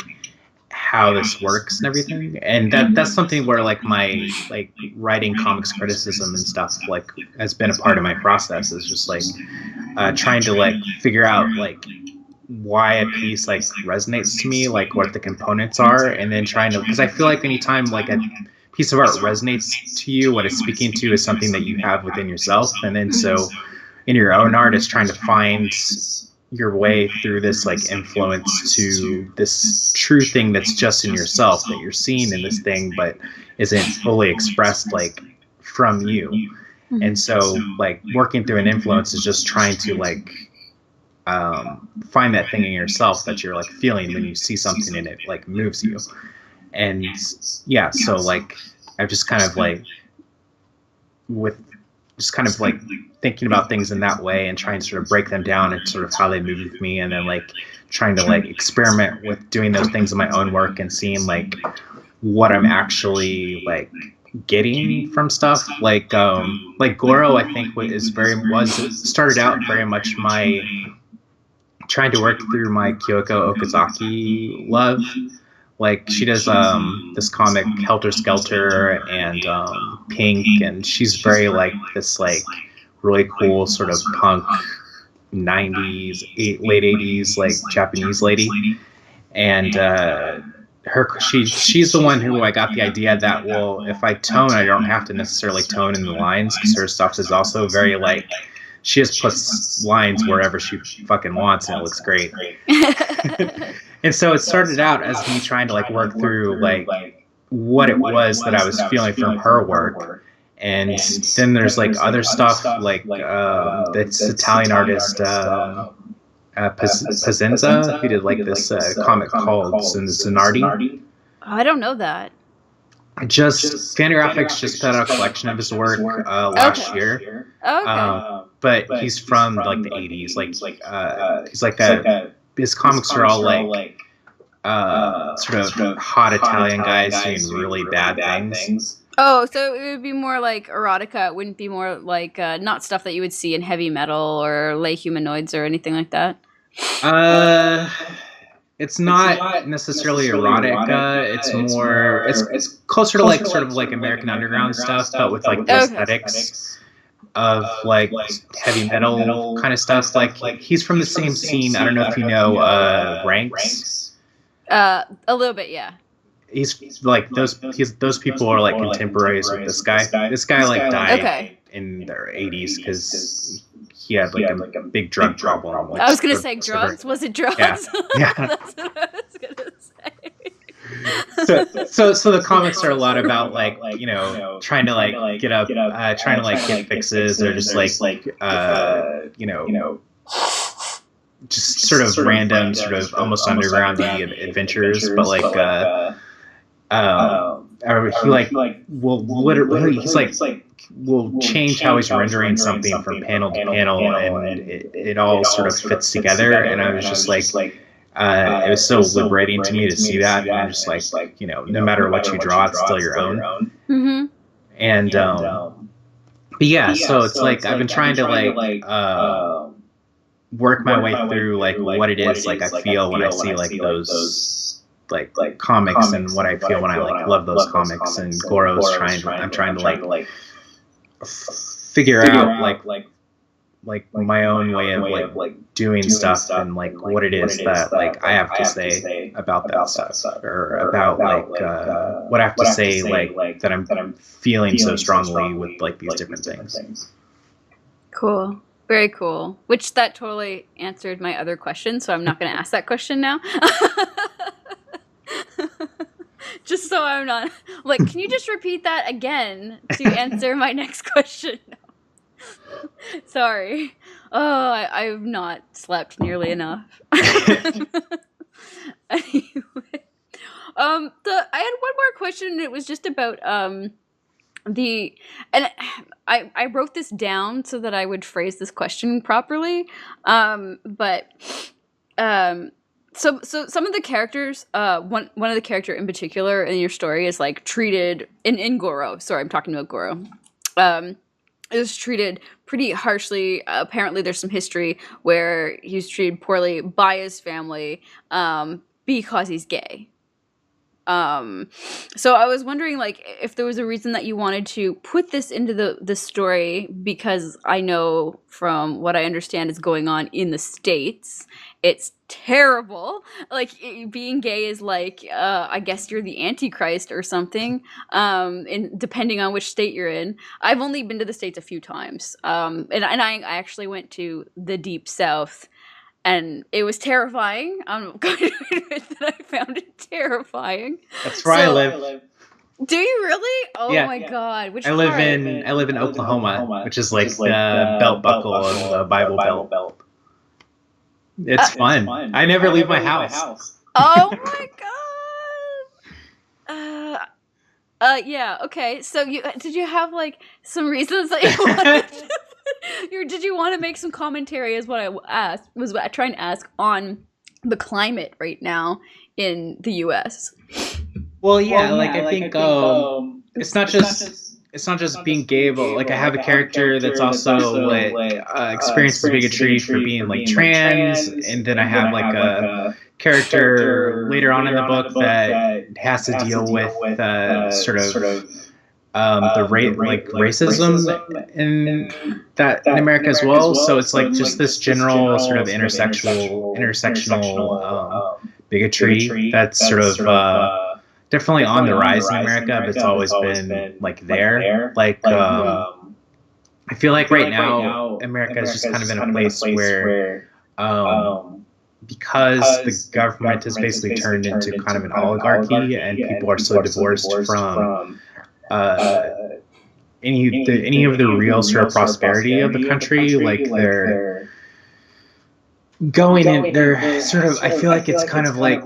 how this works and everything. And that's something where like my like writing comics criticism and stuff like has been a part of my process, is just like trying to like figure out like why a piece like resonates to me, like what the components are, and then trying to, because I feel like anytime like a piece of art resonates to you, what it's speaking to is something that you have within yourself, and then so in your own art is trying to find your way through this like influence to this true thing that's just in yourself, that you're seeing in this thing but isn't fully expressed like from you. And so like working through an influence is just trying to like find that thing in yourself that you're like feeling when you see something and it like moves you. And yeah, so like I've just kind of like thinking about things in that way and trying to sort of break them down and sort of how they move with me, and then like trying to like experiment with doing those things in my own work and seeing like what I'm actually like getting from stuff. Like GORO, I think started out very much my trying to work through my Kyoko Okazaki love. Like she does this comic Helter Skelter and Pink, and she's very like this like really cool sort of punk 90s, late 80s like Japanese lady. And she's the one who I got the idea that, well, if I tone, I don't have to necessarily tone in the lines, because her stuff is also very like, she just puts lines wherever she fucking wants, and it looks great. And so it started out as me trying to like work through like what it was that I was feeling from her work. And then there's like other stuff like this Italian artist Pazenza, who did like this comic called Zanardi. I don't know that. Just Fantagraphics just put out a collection of his work last year. Okay. But he's from like the 80s. Like he's like his comics are all like sort of hot Italian guys doing really bad things. Oh, so it would be more like erotica. It wouldn't be more like not stuff that you would see in heavy metal or lay humanoids or anything like that. It's not necessarily erotica. It's more. It's closer to like sort of like American Underground stuff, but with like the aesthetics of like heavy metal kind of stuff. Like he's from the same scene. I don't know if you know Ranks. A little bit, yeah. He's like those people are like contemporaries with this guy. This guy like died in their 80s because he had like a big drug problem. Like, I was gonna say drugs. Was it drugs? Yeah. That's what I was gonna say. So the comics are a lot about like you know trying to like get up, trying to like get fixes, or just like you know just sort of random sort of almost undergroundy adventures, but like he like will literally he's like will change how he's rendering something from panel to panel, and it all sort of fits together. And I was just like it was so liberating to me to see that. And I'm just like you know, no matter what you draw, it's still your own. Mm-hmm. And but yeah, so it's like I've been trying to like work my way through like what it is like I feel when I see like those like comics, and what I feel when I like love those comics. And GORO's I'm trying to like figure out like my own way of like doing stuff, and like what it is that like I have to say about that stuff, or about like what I have to say like that I'm feeling so strongly with like these different things. Cool. Very cool. Which that totally answered my other question, so I'm not going to ask that question now. Just so I'm not like, can you just repeat that again to answer my next question? No. Sorry. Oh, I've not slept nearly enough. Anyway, I had one more question, and it was just about and I wrote this down so that I would phrase this question properly. But so some of the characters, one of the character in particular in your story is like treated in GORO. Sorry, I'm talking about GORO. was treated pretty harshly. Apparently, there's some history where he was treated poorly by his family because he's gay. So I was wondering, like, if there was a reason that you wanted to put this into the story, because I know from what I understand is going on in the States, it's terrible. Like, being gay is like, I guess you're the Antichrist or something, depending on which state you're in. I've only been to the States a few times, and I actually went to the Deep South. And it was terrifying. I'm going to admit that I found it terrifying. That's where I live. Do you really? Oh Yeah. my god! Which I live in Oklahoma, which is like the belt buckle of the Bible Belt. It's fun. I never leave my house. Oh my god! Yeah. Okay. So did you have like some reasons that you wanted to? Did you want to make some commentary, is what I was trying to ask, on the climate right now in the U.S.? Well, yeah, I think it's not just being gay, but like I have a character that's also like experiences bigotry for being like trans, and then I have like a character later on in the book that has to deal with sort of racism in America as well. So it's like just this general sort of intersectional bigotry that's sort of definitely on the rise in America, but it's always been like there. Like I feel like right now America is just kind of in a place where because the government has basically turned into kind of an oligarchy, and people are so divorced from any of the real sort of prosperity of the country. Like they're going in, they're sort of, I feel like it's kind of like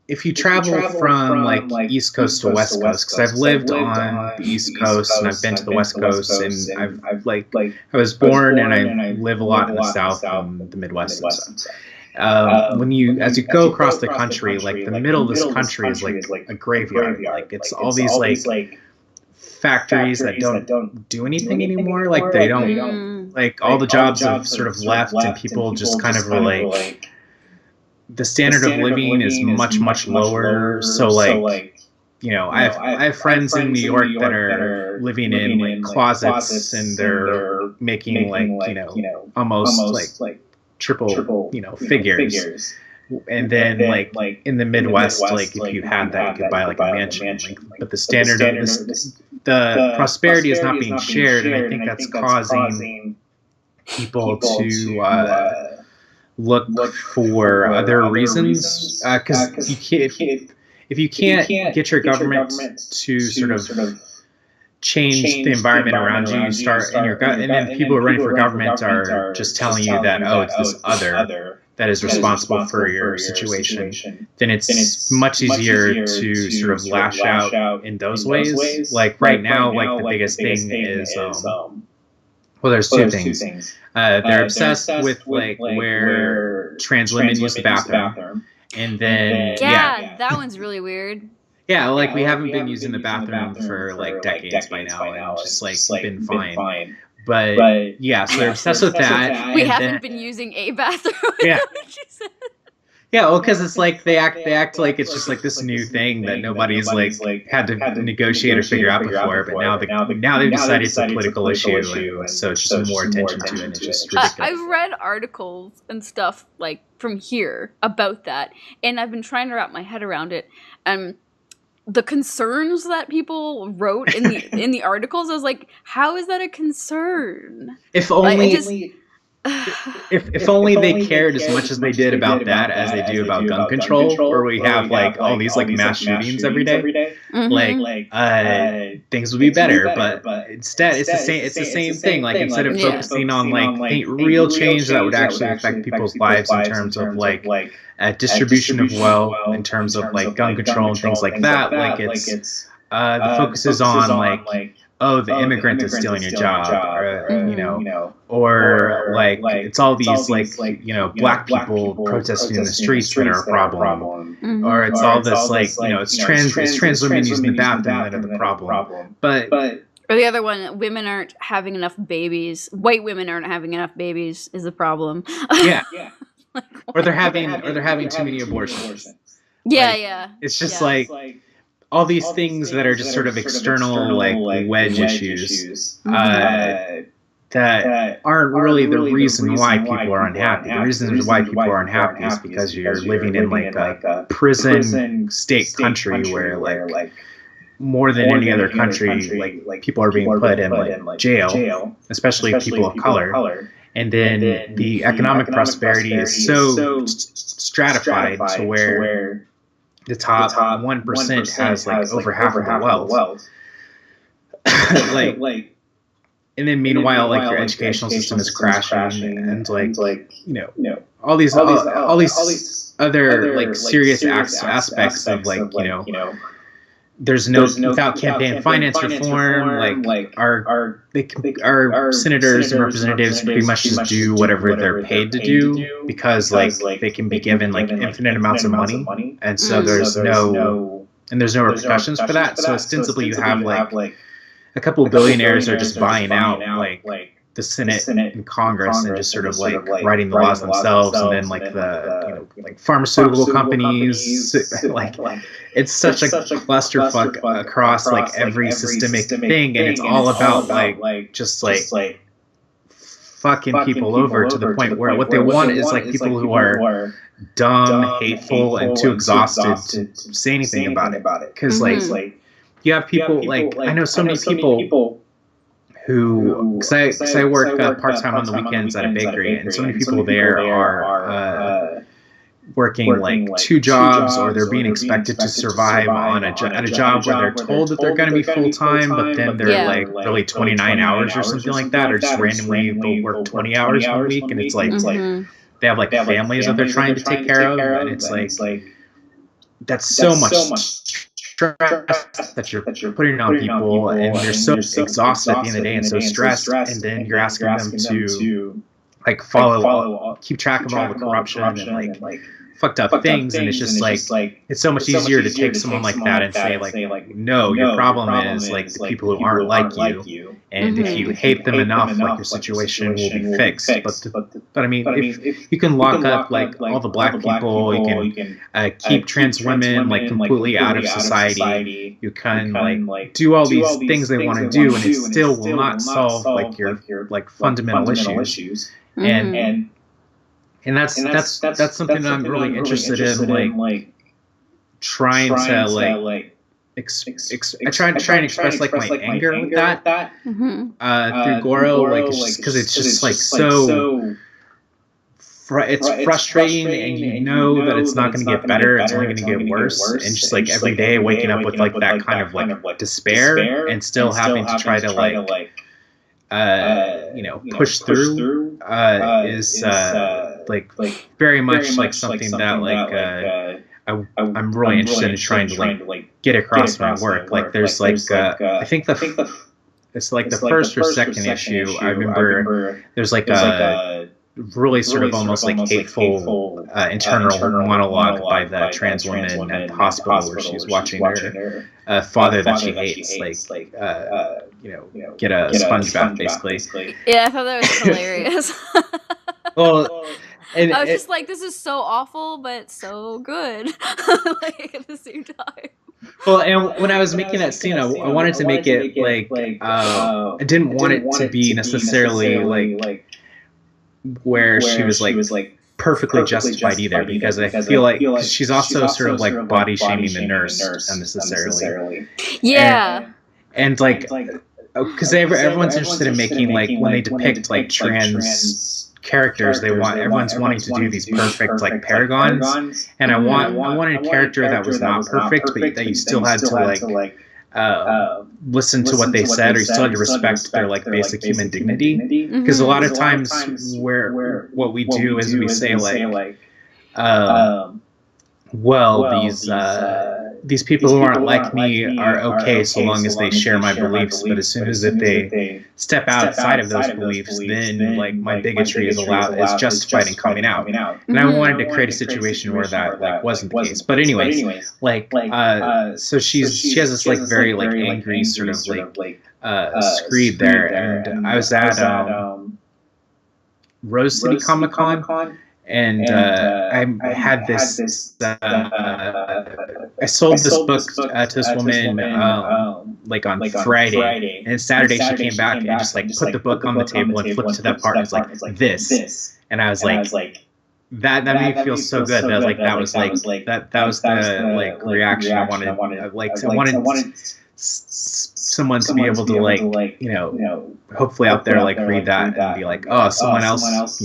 if you travel from like East Coast to West Coast, because I've lived on the East Coast and I've been to the West Coast, and I've I was born and I live a lot in the South and the Midwest and stuff. As you go across the country, like the middle of this country is like a graveyard. Like it's all these like factories that don't do anything anymore. Like they don't, like all the jobs have sort of left, and people just kind of are like, the standard of living is much lower. So like, you know, I have friends in New York that are living in like closets, and they're making like, you know, almost like triple, you know, figures. And then like in the Midwest, like if you had that, you could buy like a mansion. Like, but the standard of the prosperity is not being shared, and I think that's causing people to look for other reasons. Because if you can't get your government to sort of change the environment around you, you start in your gut, and then people who are running for government are just telling you that, oh, it's this other that is responsible for your situation, then it's much easier to sort of lash out in those ways. Like right now, like the biggest thing is, well, there's two things. They're obsessed with like where trans women use the bathroom, and then that one's really weird. Yeah, like we haven't been using the bathroom for like decades by now, and just like been fine. But yeah, so they're obsessed with that. We haven't been using a bathroom. Yeah. Yeah, well, because it's like they act like it's just like this new thing that nobody's like had to negotiate or figure out before, but now they've decided it's a political issue, and so it's just more attention to it, and it's just ridiculous. I've read articles and stuff like from here about that, and I've been trying to wrap my head around it. The concerns that people wrote in the articles, I was like, how is that a concern? If only if only they cared as much as they did about that as they do about gun control, where we have like all these like mass shootings every day. Mm-hmm. Things would be better, but instead it's the same thing. Like instead of focusing on like real change that would actually affect people's lives in terms of like distribution of wealth, in terms of like gun control and things like that, like it's the focus is on like, oh, the immigrant is stealing your job, or, you know, or like it's all these like, you know, black people protesting in the streets that are a problem, or it's all this like, you know, it's trans women using the bathroom that are the problem. But Or the other one, women aren't having enough babies. White women aren't having enough babies is the problem. Yeah. Like, Or they're having too many abortions. yeah. It's just like all these things that are just sort of external like wedge issues that aren't really the reason why people are unhappy. The reason why people are unhappy is because you're living in like a prison state country where like more than any other country, like people are being put in like jail, especially people of color. And then the economic prosperity is so stratified to where the top 1% has like over half of the wealth. like, and then meanwhile, like your educational system is crashing, and like all these other like serious aspects of like there's no without campaign finance reform, like our senators and representatives pretty much just do whatever they're paid to do because like they can be given like infinite amounts of money, and so there's no repercussions for that. So ostensibly you have like a couple of billionaires are just buying out like the Senate and Congress and just sort of like writing the laws themselves, and then like the like pharmaceutical companies, like it's such a clusterfuck across like every systemic thing, and it's all about like just like fucking people over to the point where what they want is like people who are dumb, hateful, and too exhausted to say anything about it. Because like you have people like I know so many people who, because I work part-time on the weekends at a bakery, and so many people there are working like two jobs, or they're being expected to survive on at a job where they're told that they're going to be full-time, but then they're like really 29 hours or something like that, or just randomly they'll work 20 hours a week, and it's like they have like families that they're trying to take care of, and it's like that's so much stress that you're putting on people, and they're so exhausted at the end of the day and so stressed, and then you're asking them to like keep track of all the corruption and like fucked up things, and it's just like it's so much easier to take someone like that and say like no, your problem is like the people who aren't like you, and if you hate them enough, like your situation will be fixed. But I mean, if you can lock up like all the black people, you can keep trans women like completely out of society, you can like do all these things they want to do, and it still will not solve like your like fundamental issues. And that's something that I'm really interested in, like trying to like I try and express like my anger with that through GORO, like because it's just like so it's frustrating, and you know that it's not going to get better, it's only going to get worse, and just like every day waking up with like that kind of like despair, and still having to try to like push through is like very much like something that like I'm really interested in trying to like get across my work. Like there's like I think it's like the first or second issue. I remember there's like a really sort of almost like hateful internal monologue by the trans woman at the hospital where she's watching her father that she hates like get a sponge bath basically. Yeah, I thought that was hilarious. Well, and I was just like, this is so awful, but so good, like at the same time. Well, and when I was making that scene, I wanted to make it like I didn't want it to be necessarily like where she was like perfectly justified either, because I feel like she's also sort of like body shaming the nurse unnecessarily. Yeah. And like, because everyone's interested in making like when they depict like trans characters, everyone's wanting to do these perfect like paragons, and I wanted a character that was not perfect, but that you still had to like listen to what they said, or you still had to respect their like basic human dignity. Because a lot of times where what we do is we say like well, these these people who aren't like me are okay so long as they share my beliefs, but as soon as if they step outside of those beliefs, then like my bigotry is justified in coming out. And I wanted to create a situation where that like wasn't the case. But anyways, like so she has this like very like angry sort of like screed there, and I was at Rose City Comic Con. And I had this. I sold this book to this woman like on Friday, and Saturday she came back and just like put the book on the table and flipped to that part. And was like this, and I was like, that made me feel so good. That I was like, that was the like reaction I wanted. I wanted someone to be able to like hopefully out there like read that and be like, oh, someone else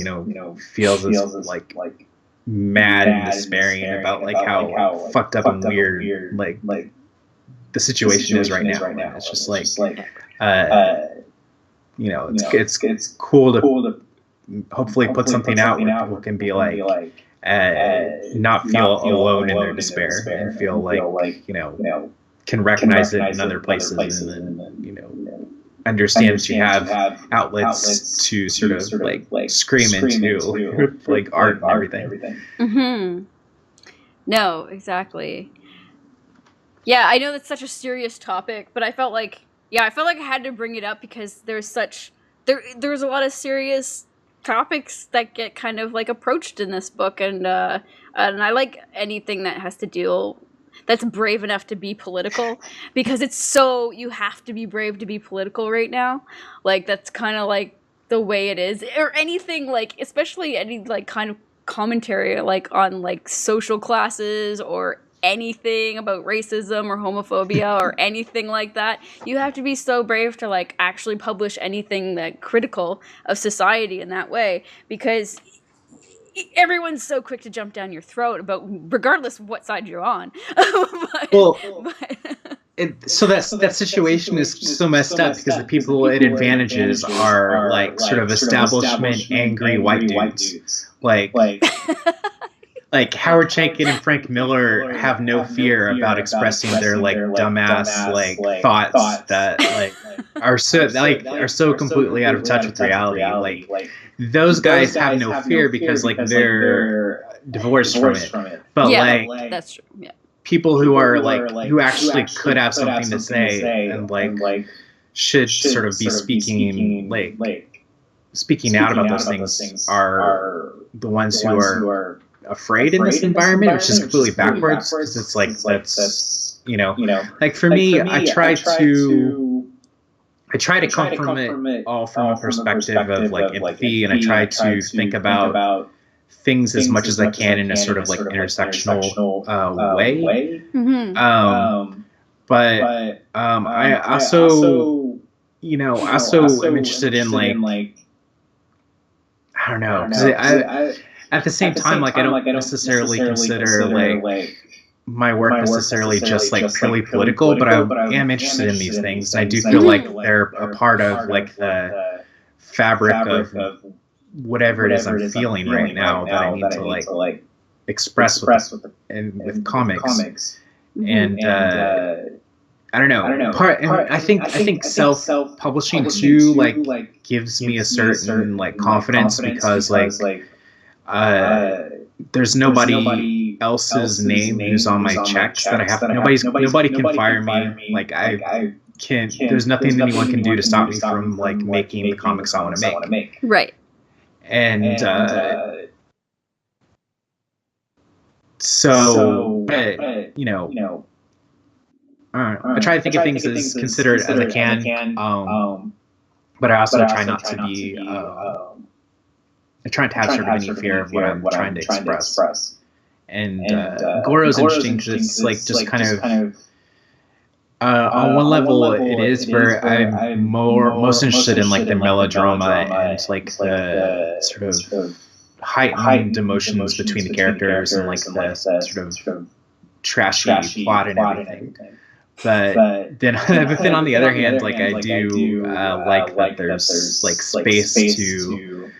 feels as like mad and despairing about like how fucked up and weird like the situation is right now. And it's just like it's cool to hopefully put something out where people can be like not feel alone in their despair and feel like can recognize it in other places, and then understand that you have outlets to sort of like scream into like art and everything. Mm-hmm. No, exactly. Yeah, I know that's such a serious topic, but I felt like I had to bring it up because there's a lot of serious topics that get kind of like approached in this book, and I like anything that has to deal that's brave enough to be political, because you have to be brave to be political right now. Like, that's kind of like the way it is, or anything like, especially any like kind of commentary like on like social classes or anything about racism or homophobia or anything like that. You have to be so brave to like actually publish anything that critical of society in that way, because everyone's so quick to jump down your throat about regardless of what side you're on. So that situation is so messed up because the people it advantages are like sort of establishment angry white dudes. Like Howard Chaykin and Frank Miller have no fear about expressing their like dumbass like thoughts that like are so completely out of touch with reality. Like those guys have no fear because like they're divorced from it. But like that's true. Yeah. People who are like who actually could have something to say and like should sort of be speaking out about those things are the ones who are afraid in this environment, which is completely backwards, because it's like that's like for me, I try to come from it all from a perspective of like empathy, and I try to think about things as much as I can in a sort of like intersectional way. Mm-hmm. But I also am interested in like I don't know, because at the same time, like I don't necessarily consider like my work necessarily just like purely political, but I am interested in these things. I do feel like they're a part of like the fabric of whatever it is I'm feeling right now that I need to like express with comics. And I don't know. I think self-publishing too like gives me a certain like confidence, because like there's nobody else's name who's on my checks that I have. Nobody can fire me. Like I can't. There's nothing anyone can do to stop me from like making the comics I want to make. Right. And I try to think of things as considerate as I can. But I also try not to be. I try not to have sort of any fear of what I'm trying to express. And GORO is interesting because it's like just kind of on one level it is where I'm most interested in like the melodrama and like the sort of heightened emotions between the characters and like the sort of trashy plot and everything. But then on the other hand, like I do like that there's like space to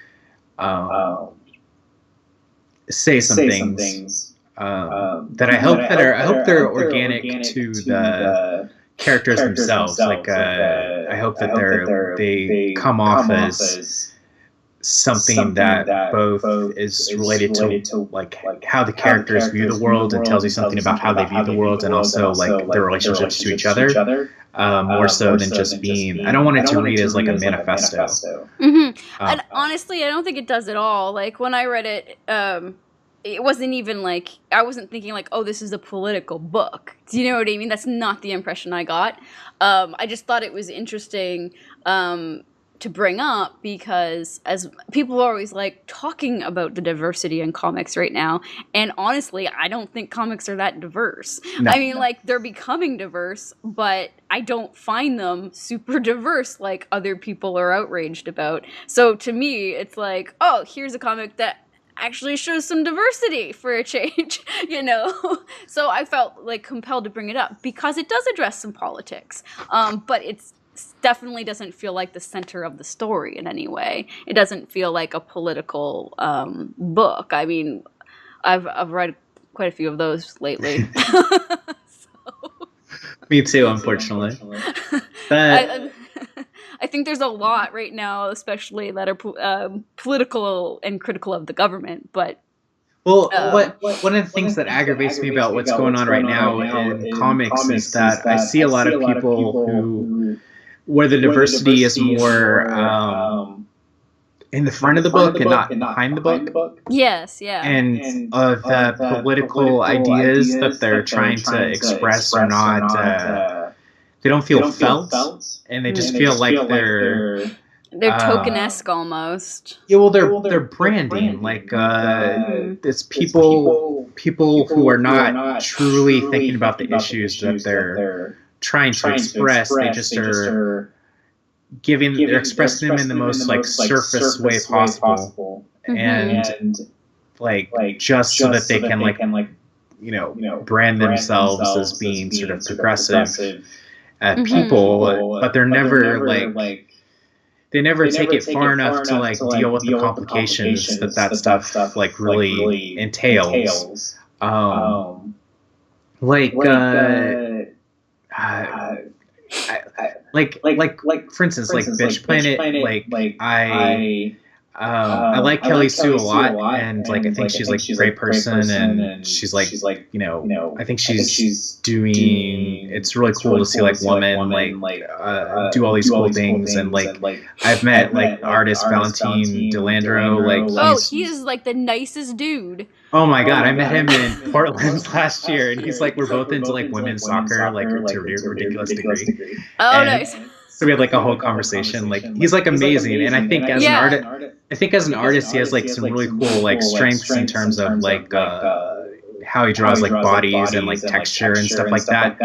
say some things that I hope they're organic to the characters themselves. Like I hope that they come off as something that both is related to like how the characters view the world and tells you something about how they view the world, and also like their relationships to each other. More so than just being. I don't want it to read as like a manifesto. And honestly, I don't think it does at all. Like when I read it, it wasn't even like, I wasn't thinking like, oh, this is a political book. Do you know what I mean? That's not the impression I got. I just thought it was interesting to bring up, because as people are always like talking about the diversity in comics right now, and honestly, I don't think comics are that diverse. No. I mean, like, they're becoming diverse, but I don't find them super diverse like other people are outraged about. So to me, it's like, oh, here's a comic that actually shows some diversity for a change, you know? So I felt like compelled to bring it up because it does address some politics, but it's definitely doesn't feel like the center of the story in any way. It doesn't feel like a political book. I mean, I've read quite a few of those lately. Me too, unfortunately. But I think there's a lot right now, especially that are political and critical of the government. But well, one of the things that aggravates me about what's going on right now in comics is that I see a lot of people who where the diversity is more in the front of the book and not behind the book. Yes, yeah. And the political ideas that they're trying to express are not, they don't feel felt, and they just feel like they're token-esque almost. Yeah, well, they're branding. Like, it's people who are not truly thinking about the issues that they're trying to express. They just are they're expressing them in the most like surface way possible, and like just so that they can like you know brand themselves as being sort of progressive people, but they're never like they never take it far enough to like deal with the complications that stuff like really entails. Like for instance, like Bitch Planet, I like Kelly Sue a lot, and like I think she's like a great person, and she's like you know I think she's doing. It's really cool to see like women like do all these cool things, and like I've met like artist Valentin Delandro. Like he is like the nicest dude. Oh my god, I met him in Portland last year, and he's like, we're both into like women's soccer, like to a ridiculous degree. Oh, nice. So we had like a whole conversation. Like he's like amazing, and I think as an artist, he has like some really cool like strengths in terms of like how he draws like bodies and like texture and stuff like that.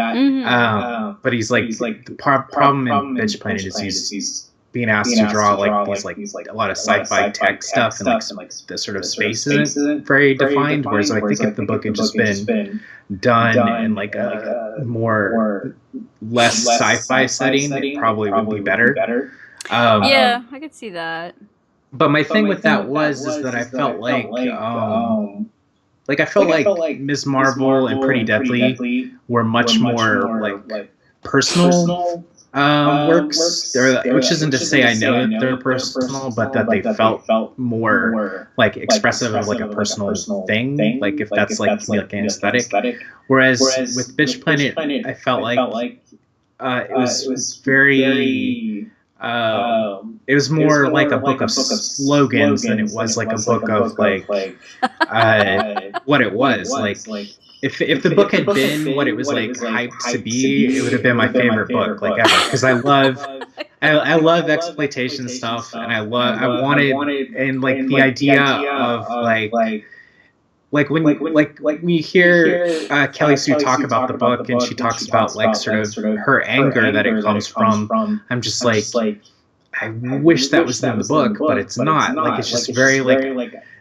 But he's like the problem in Bitch Planet is he's being asked to draw like these like a lot of sci-fi tech stuff, and like the sort of space isn't very defined. Whereas I think if the book had just been done in like a less sci-fi setting, it probably would be better. Yeah, I could see that. But my thing with that is that I felt like I felt like Ms. Marvel and Pretty Deadly were much more like personal works, which isn't to say I know that they're personal, but that they felt more like expressive of like a personal thing, like if that's like an aesthetic. Whereas with Bitch Planet, I felt like it was very it was more like a book of slogans than it was like a book of like what it was like. If the book had been what it was like hyped to be, it would have been my favorite book like ever, because I love exploitation stuff, and I wanted and like the idea of like when you hear Kelly Sue talk about the book, and she talks about like sort of her anger that it comes from, I'm just like I wish that was in the book, but it's not. Like it's just very like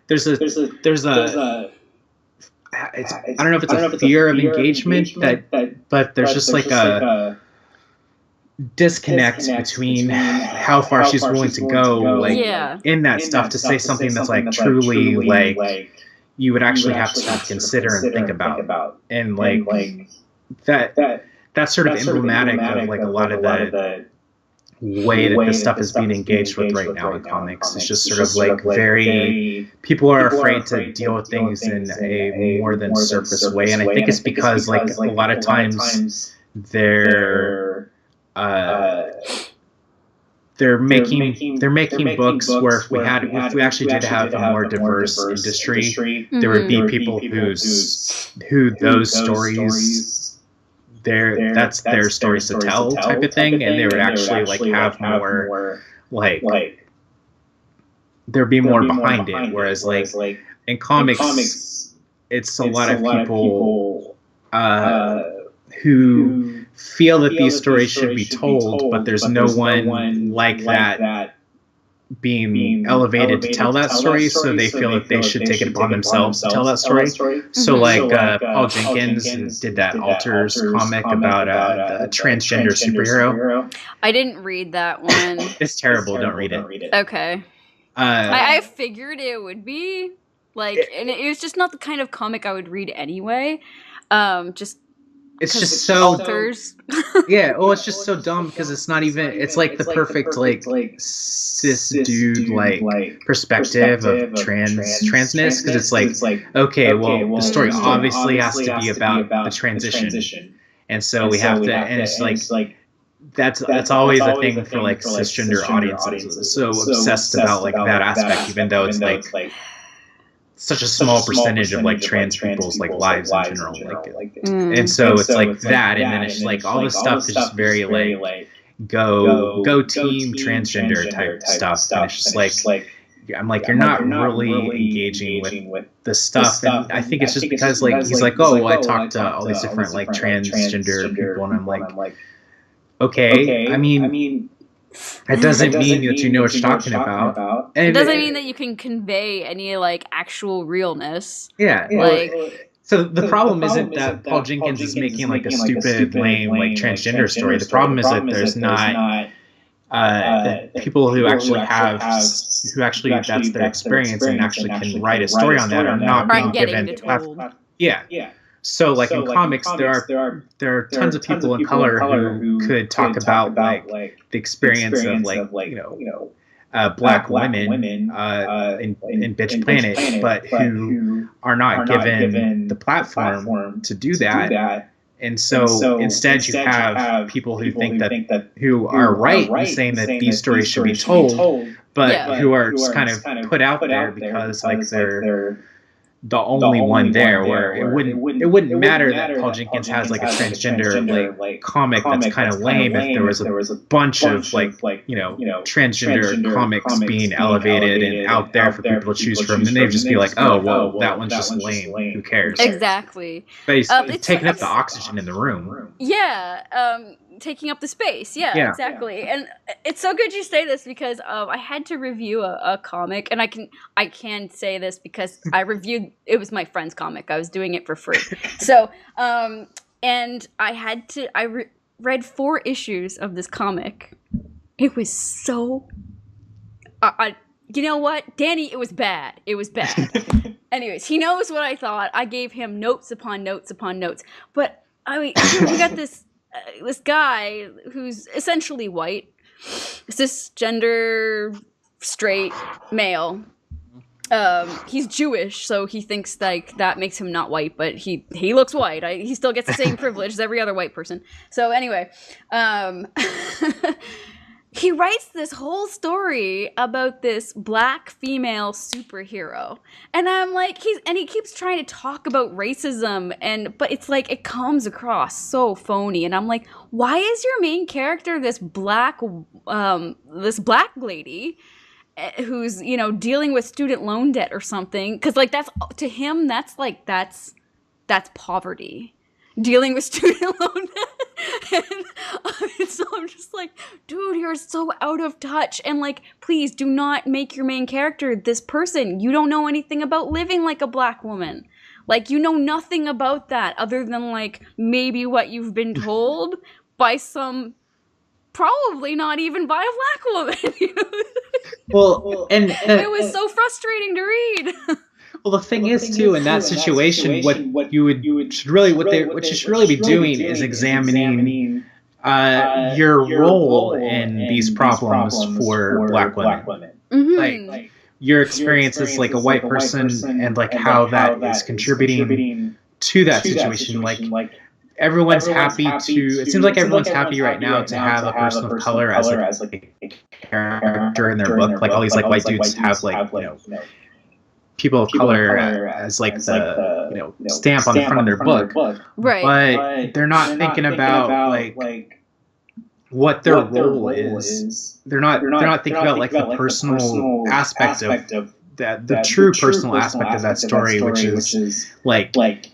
there's a I don't know if it's a fear of engagement but there's just like a disconnect between how far she's willing to go like in that stuff to say something that's like truly like you would actually have to consider and think about. And like that's sort of emblematic of like a lot of the way that this stuff is being engaged with right now in comics. It's just sort of like very, people are afraid to deal with things in a more than surface way. And I think it's because like a lot of times they're making books where if we actually did have a more diverse industry, there would be people who those stories, that's their stories to tell type of thing, and they would actually like have more like there'd be more behind it. Whereas like in comics, it's a lot of people who feel that these stories should be told, but there's no one like that being elevated to tell that story, so they feel that they should take it upon themselves to tell that story. So like Paul Jenkins did that Alters comic about the transgender superhero. I didn't read that one. It's terrible. Don't read it. Okay. I figured it would be like, and it was just not the kind of comic I would read anyway. It's just so Alters. Yeah, well, it's just so dumb because it's not even. It's like the perfect like cis dude like perspective of transness, because it's like, okay, well, the story obviously has to be about the transition, and so we have to, and it's like that's always a thing for like cisgender audiences. So obsessed about like that aspect, even though it's like such a small percentage of like trans people's like lives in general, and so it's like that, and then it's like all this stuff is just very like go team transgender type stuff, and it's just like I'm like, you're not really engaging with the stuff, and I think it's just because like he's like, oh, well, I talked to all these different like transgender people, and I'm like, okay, I mean. That doesn't mean that you know what you're talking about. And it doesn't mean that you can convey any like actual realness. Yeah. Like, so the problem isn't that Paul Jenkins is making like a stupid, lame, like transgender story. The problem is that there's not the people who actually that's their experience and actually can write a story on that are not being given. Yeah. So, like in comics, there are tons of people in color who could talk about like the experience of like black women in Bitch Planet, but who are not given the platform to do that. And so instead, you have people who think that who are right in saying that these stories should be told, but who are just kind of put out there because like they're the only one there, where it wouldn't matter that Paul Jenkins has like a transgender like comic that's kind of lame if there was a bunch of like transgender comics being elevated and out there for people to choose from. Then they'd just be like, oh well, that one's just lame. Who cares? Exactly. But he's taking up the oxygen in the room. Yeah. Taking up the space. Yeah, exactly. And it's so good you say this, because I had to review a comic, and I can say this because I reviewed, it was my friend's comic. I was doing it for free. So, and I read 4 issues of this comic. It was so, you know what, Danny, it was bad. It was bad. Anyways, he knows what I thought. I gave him notes upon notes upon notes. But I mean, we got this guy who's essentially white, cisgender, straight male. He's Jewish, so he thinks like that makes him not white, but he looks white. He still gets the same privilege as every other white person. So anyway, he writes this whole story about this black female superhero, and I'm like, he keeps trying to talk about racism, but it's like it comes across so phony, and I'm like, why is your main character this black lady who's dealing with student loan debt or something? Because like that's, to him, that's poverty, dealing with student loan debt. And so I'm just like, dude, you're so out of touch, and like, please do not make your main character this person. You don't know anything about living like a black woman. Like, you know nothing about that other than like maybe what you've been told by some, probably not even by a black woman. Well, and it was so frustrating to read. Well, the thing is too, in that situation, what you should really be doing is examining your role in these problems for Black women. Mm-hmm. Like your experience as like a white person and like how that is contributing to that situation. Like everyone's happy to. It seems like everyone's happy right now to have a person of color as like a character in their book. Like all these like white dudes have like people of color as like the stamp on the front of their book, Right. but they're not thinking about like what their role is. They're not thinking about like the personal aspect of that, the true personal aspect of that story, which is like the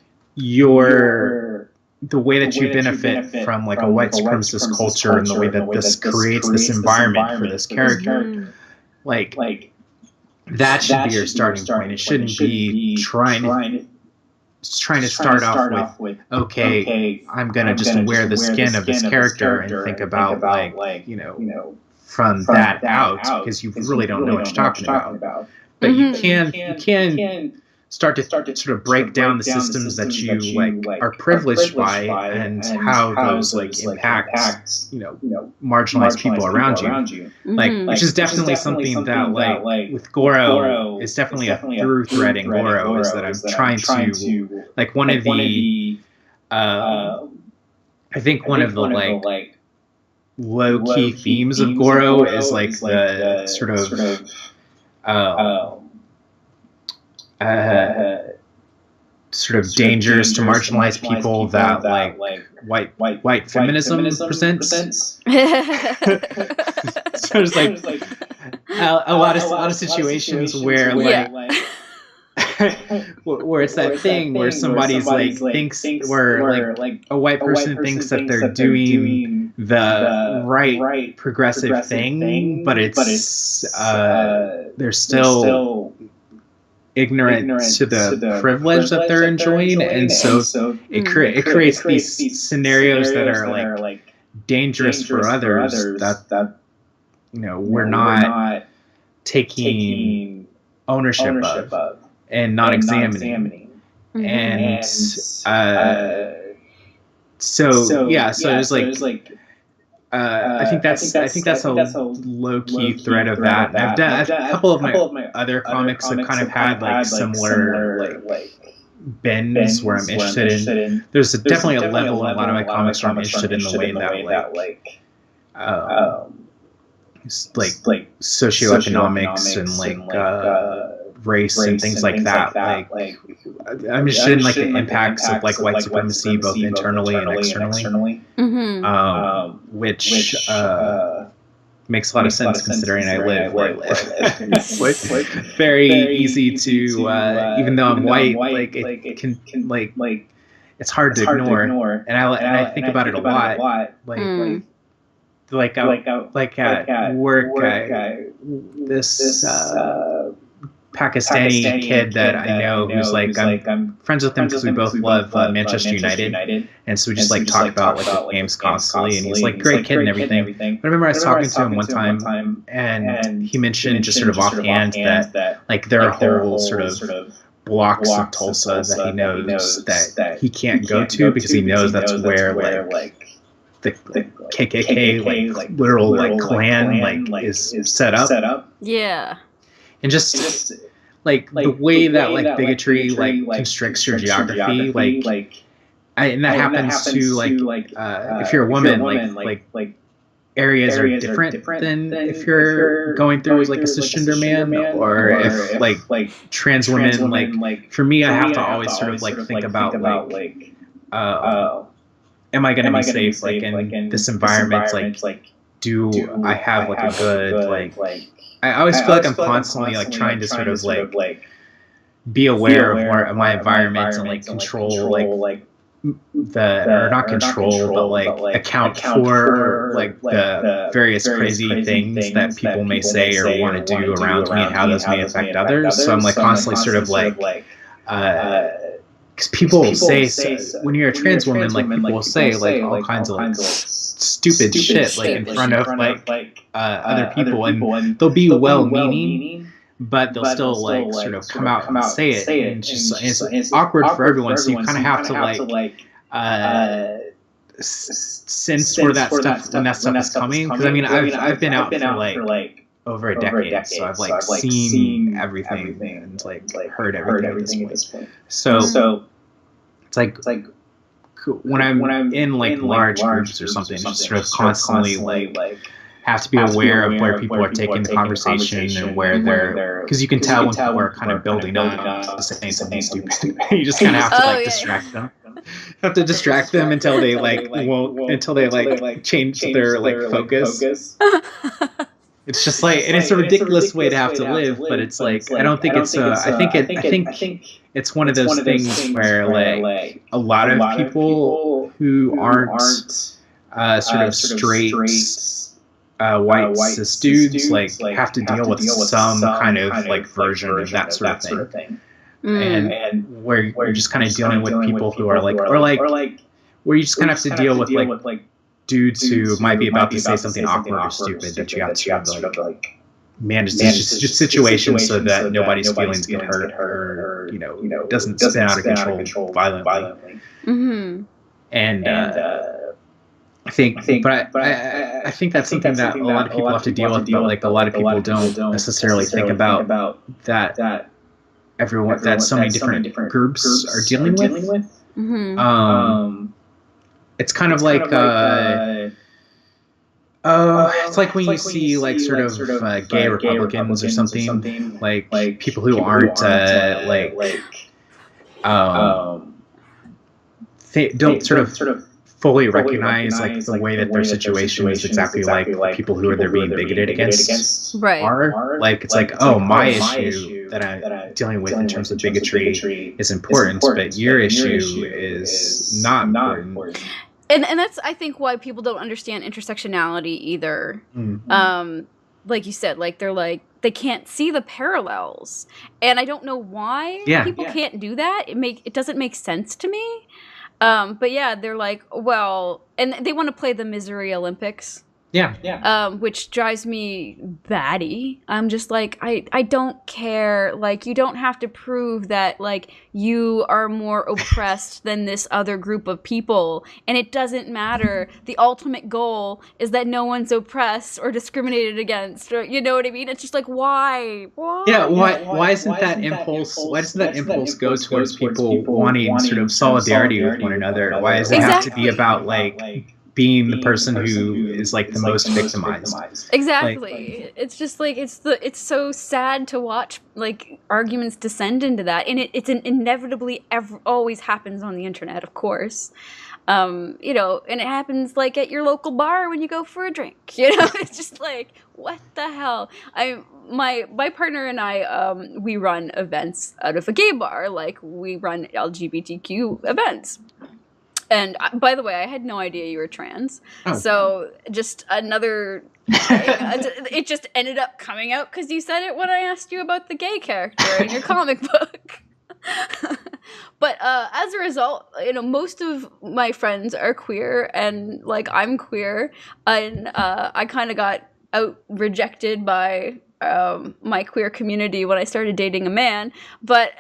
way that you benefit from like a white supremacist culture and the way that this creates this environment for this character. Like that should be your starting point. It shouldn't be trying to start off with okay, I'm gonna just wear the skin of this character and think about like from that out, because you really don't know what you're talking about. But you can start to sort of break down the systems that you like are privileged by and how those like impact marginalized people around you. Like which is definitely something that like with GORO is definitely a through thread in GORO, is that I'm trying to like one of the I think one of the like low key themes of GORO is like the sort of sort of dangers to marginalized people that like white feminism presents. So there's like a lot of situations where like where it's that thing where somebody's like thinks where like a white person thinks that they're doing the right progressive thing, but it's they're still ignorant to the privilege that they're enjoying, and so it creates these scenarios that are like dangerous for others that we're not taking ownership of and not examining. And so there's like I think that's a low key thread of that. And I've done a couple of my other comics that kind of had like similar like bends where I'm interested in. There's definitely a level in a lot of my comics where I'm interested in the way that like socioeconomics and like race and things like that. Like I'm interested in like the impacts of like white supremacy both internally and externally. Which makes a lot of sense considering I live where I live. It's like very easy to even though I'm white, like it can like it's hard to ignore. And I think about it a lot. Like at work, this Pakistani kid that I know who's like I'm friends with him because we both love Manchester United, and so we just like talk about like the games constantly, and he's like great kid and everything. But I remember I was talking to him one time, and he mentioned just sort of offhand that like there are whole sort of blocks of Tulsa that he knows that he can't go to because he knows that's where like the KKK like literal like clan like is set up. Yeah. And just like the way that like bigotry like constricts your geography, and that happens to like if you're a woman, like areas are different than if you're going through like a cisgender man, or if like trans women. Like for me, I have to always sort of like think about like am I going to be safe like in this environment? Like do I have like a good like I always feel like I'm constantly like trying to sort of like be aware of my environment and like control like not control but like account for like the various crazy things that people may say or want to do around me and how those may affect others. So I'm like constantly sort of like because people say when you're a trans woman, like people will say like all kinds of like stupid shit like in front of like other people, and they'll be well-meaning, but they'll still like sort of come out and say it, and it's awkward for everyone. So you kind of have to like sense where that stuff when that stuff is coming. Because I mean, I've been out for like over a decade, so I've like seen everything and like heard everything at this point. So it's like when I'm in like large groups or something, just sort of constantly like have to be aware of where people are taking the conversation and where they're, because you can tell when people are kind of building up to saying something stupid. You just kind of have to like distract them. Have to distract them until they like won't, until they like change their like focus. It's just like, and it's a ridiculous way to have to live, but it's like, I don't think it's I think it's one of those things where like a lot of people who aren't sort of straight white cis dudes like have to deal with some kind of like version of that sort of thing. And where you're just kind of dealing with people who are like, or like where you just kind of have to deal with like dudes who might be about to say something awkward or stupid that you have to like manage just situations so that nobody's feelings get hurt or you know doesn't spin out of control violently. And I think that's something that a lot of people have to deal with, but like a lot of people don't necessarily think about that everyone that so many different groups are dealing with. It's kind of like it's like when you see like sort of gay Republicans or something, like people who aren't they don't sort of fully recognize like the way that their situation is exactly like people who they're being bigoted against are. Like it's like, oh, my issue that I'm dealing with in terms of bigotry is important, but your issue is not important. And that's, I think, why people don't understand intersectionality either. Like you said, like they're like, they can't see the parallels. And I don't know why people can't do that. It doesn't make sense to me. But yeah, they're like, well, and they want to play the Misery Olympics. Which drives me batty. I'm just like, I don't care. Like, you don't have to prove that, like, you are more oppressed than this other group of people. And it doesn't matter. The ultimate goal is that no one's oppressed or discriminated against. Or, you know what I mean? It's just like, why? Yeah, why isn't that impulse, why doesn't that impulse go towards people wanting sort of solidarity with one another? Why does it have to be about, like being the person who is like the most victimized? Exactly. Like, it's just like it's so sad to watch like arguments descend into that, and it's inevitably always happens on the internet, of course. You know, and it happens like at your local bar when you go for a drink. You know, it's just like, what the hell? My partner and I we run events out of a gay bar, like we run LGBTQ events. And by the way, I had no idea you were trans. Oh. So just another it just ended up coming out because you said it when I asked you about the gay character in your comic book. But as a result, you know, most of my friends are queer, and like I'm queer, and I kind of got rejected by my queer community when I started dating a man, but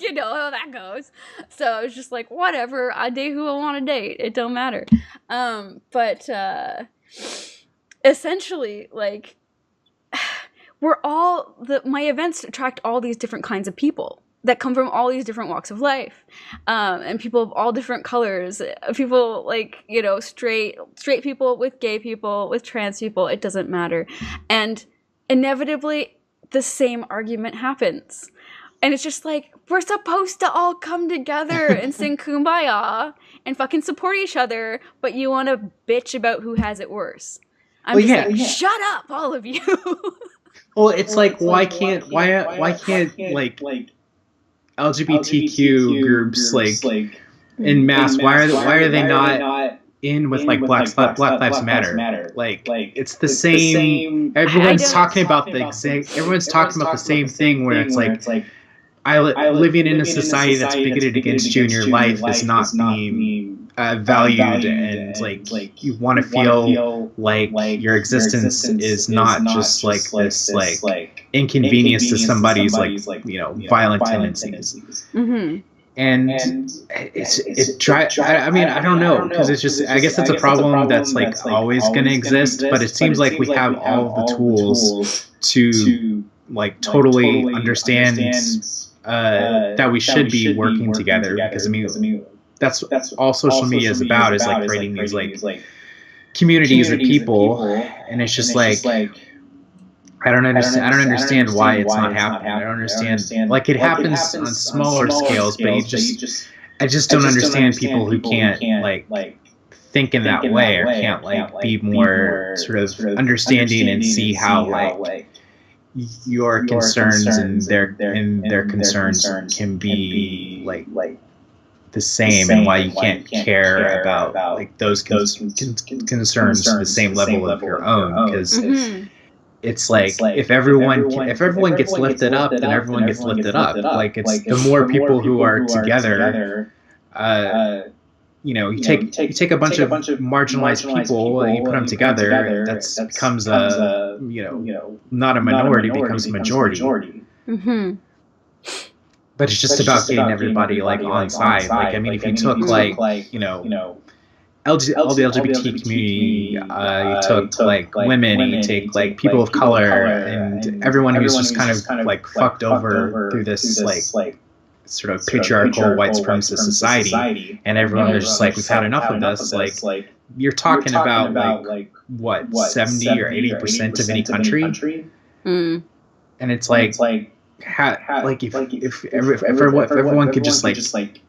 you know how that goes. So I was just like, whatever, I date who I want to date. It don't matter. But essentially, like, my events attract all these different kinds of people that come from all these different walks of life, and people of all different colors, people like, you know, straight people with gay people, with trans people, it doesn't matter. And inevitably the same argument happens, and it's just like, we're supposed to all come together and sing Kumbaya and fucking support each other, but you want to bitch about who has it worse. I'm like, shut up, all of you. Well, it's like, why can't like LGBTQ groups like in mass, why are they not in with like Black Lives Matter? Like it's the same. Everyone's talking about the same thing, where it's like, living in a society that's bigoted against you, and your life is not being valued, and like you want to feel like your existence is not just like this like inconvenience to somebody's like violent tendencies. Mm-hmm. And I mean, I don't know, because it's just, I guess it's a problem that's like always going to exist, but it seems like we have all the tools to like totally understand that we should be working together, because I mean that's all social media is about, is like creating these like communities of people, and it's just like I don't understand why it's not happening. I don't understand. Like, it happens on smaller scales, but I just don't understand people who can't like think in that way, or can't like be more sort of understanding and see how like your concerns and their concerns can be like the same, and why you can't care about like those concerns to the same level of your own, because it's like if everyone gets lifted up, then everyone gets lifted up. Like, it's the more people who are together. You take a bunch of marginalized people and you put them together. That becomes a not a minority, becomes a majority. Mm-hmm. But it's just about getting everybody like on side. Like, I mean, if you took like all the LGBT community, you took like women, you take like people of color, and everyone who's just kind of like fucked over through this like sort of patriarchal white supremacist society, and everyone was just like, we've had enough of this. Like, you're talking about like what, 70 or 80% of any country, and it's like if everyone could just like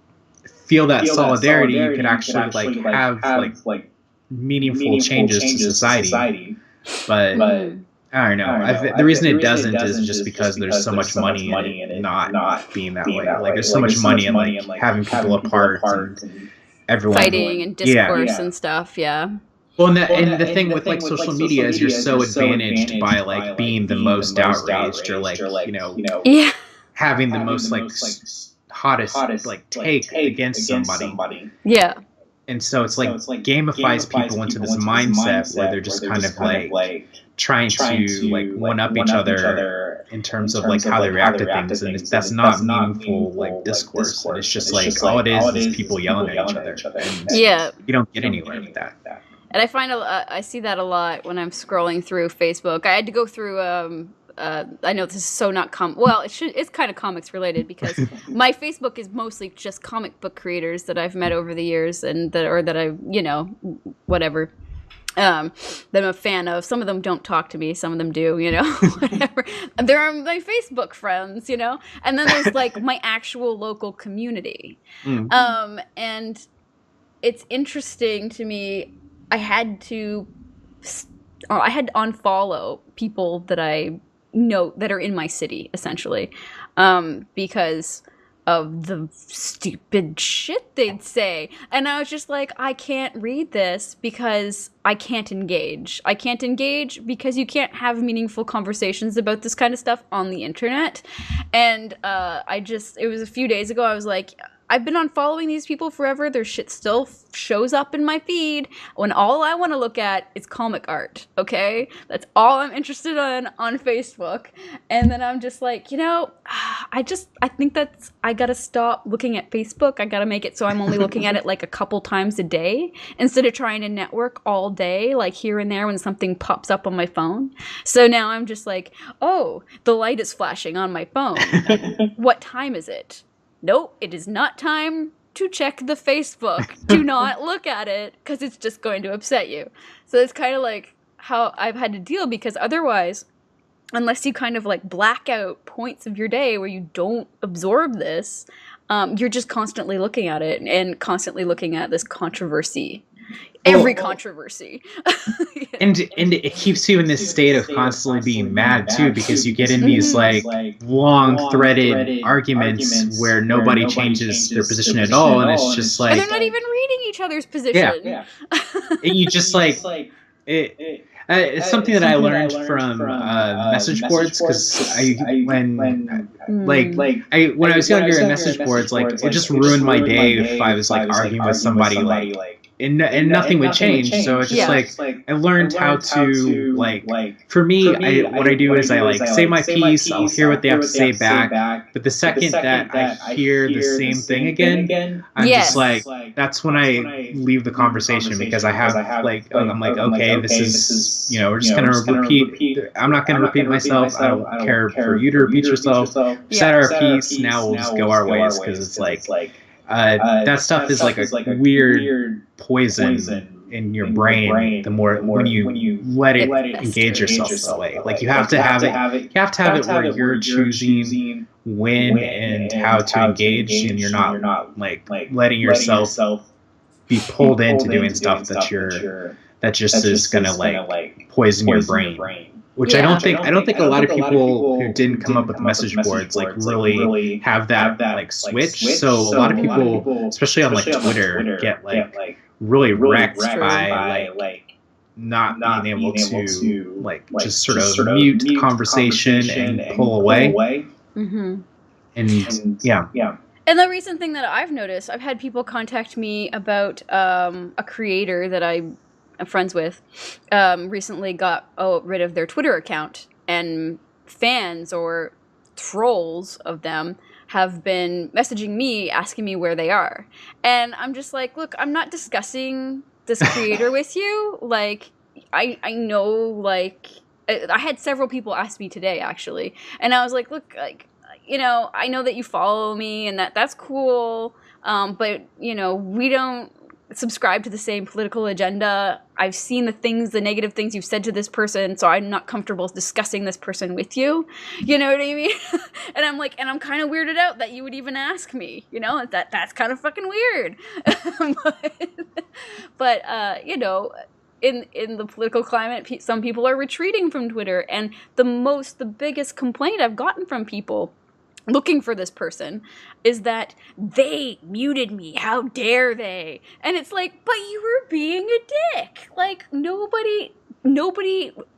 feel that solidarity, you could actually like have like meaningful changes to society. But I don't know. The reason it doesn't is just because there's so much money in it not being that way. Like, there's so much money in like having people apart and everyone fighting and discourse and stuff. Yeah. Well, and the thing with like social media is you're so advantaged by like being the most outraged, or like having the most like hottest like take against somebody. Yeah. And so it's like gamifies people into this mindset where they're just kind of like trying to like one up each other in terms of like how they react to things, and that's not meaningful like discourse. And it's just like all it is people yelling at each other. And you don't get anywhere with that. And I find I see that a lot when I'm scrolling through Facebook. I had to go through. I know this is so not it's kind of comics related, because my Facebook is mostly just comic book creators that I've met over the years, and that I whatever. That I'm a fan of. Some of them don't talk to me. Some of them do, whatever. They're my Facebook friends, And then there's like my actual local community. And it's interesting to me. I had to unfollow people that I know that are in my city, essentially, because of the stupid shit they'd say. And I was just like, I can't read this because I can't engage. I can't engage because you can't have meaningful conversations about this kind of stuff on the internet. And it was a few days ago, I was like, I've been unfollowing these people forever. Their shit still shows up in my feed when all I want to look at is comic art, okay? That's all I'm interested in on Facebook. And then I'm just like, I think I gotta stop looking at Facebook. I gotta make it so I'm only looking at it like a couple times a day instead of trying to network all day, like here and there when something pops up on my phone. So now I'm just like, oh, the light is flashing on my phone. What time is it? Nope, it is not time to check the Facebook. Do not look at it, because it's just going to upset you. So it's kind of like how I've had to deal, because otherwise, unless you kind of like black out points of your day where you don't absorb this, you're just constantly looking at it and constantly looking at this controversy. Every controversy. and it keeps you in this state of constantly being mad too, because you get in these like long threaded arguments where nobody changes their position at all, and it's just like, and they're not even reading each other's position. Yeah. And you just like it's something that I learned from message boards, because when I was younger, in message boards, like, it just ruined my day if I was like arguing with somebody like and nothing would change. So it's just like I learned how to like. For me, what I do is I like say my piece. I'll hear what they have to say back. But the second that I hear the same thing again, I'm just like, that's when I leave the conversation, because I have like, I'm like, okay, this is, we're just gonna repeat. I'm not gonna repeat myself. I don't care for you to repeat yourself. Said our piece. Now we'll just go our ways, because it's like. That stuff is like a weird poison in your brain. The more when you let it engage yourself that way, like you have to have it. You have to have it where you're choosing when and how to engage, and you're not like letting yourself be pulled into doing stuff that just is gonna like poison your brain. Which I don't think a lot of people who didn't come up with message boards like really have that like switch. So a lot of people, especially on like Twitter, get like really wrecked by like not being able to like just sort of mute conversation and pull away. Mm-hmm. And yeah. And the recent thing that I've noticed, I've had people contact me about a creator that I'm friends with, recently got rid of their Twitter account, and fans or trolls of them have been messaging me asking me where they are. And I'm just like, look, I'm not discussing this creator with you. Like, I know, like, I had several people ask me today, actually. And I was like, look, like, I know that you follow me and that's cool. But, we don't subscribe to the same political agenda. I've seen the negative things you've said to this person, so I'm not comfortable discussing this person with you. You know what I mean? And I'm like, and I'm kind of weirded out that you would even ask me, that's kind of fucking weird. but in the political climate, some people are retreating from Twitter, and the biggest complaint I've gotten from people looking for this person is that they muted me. How dare they? And it's like, but you were being a dick. Like, nobody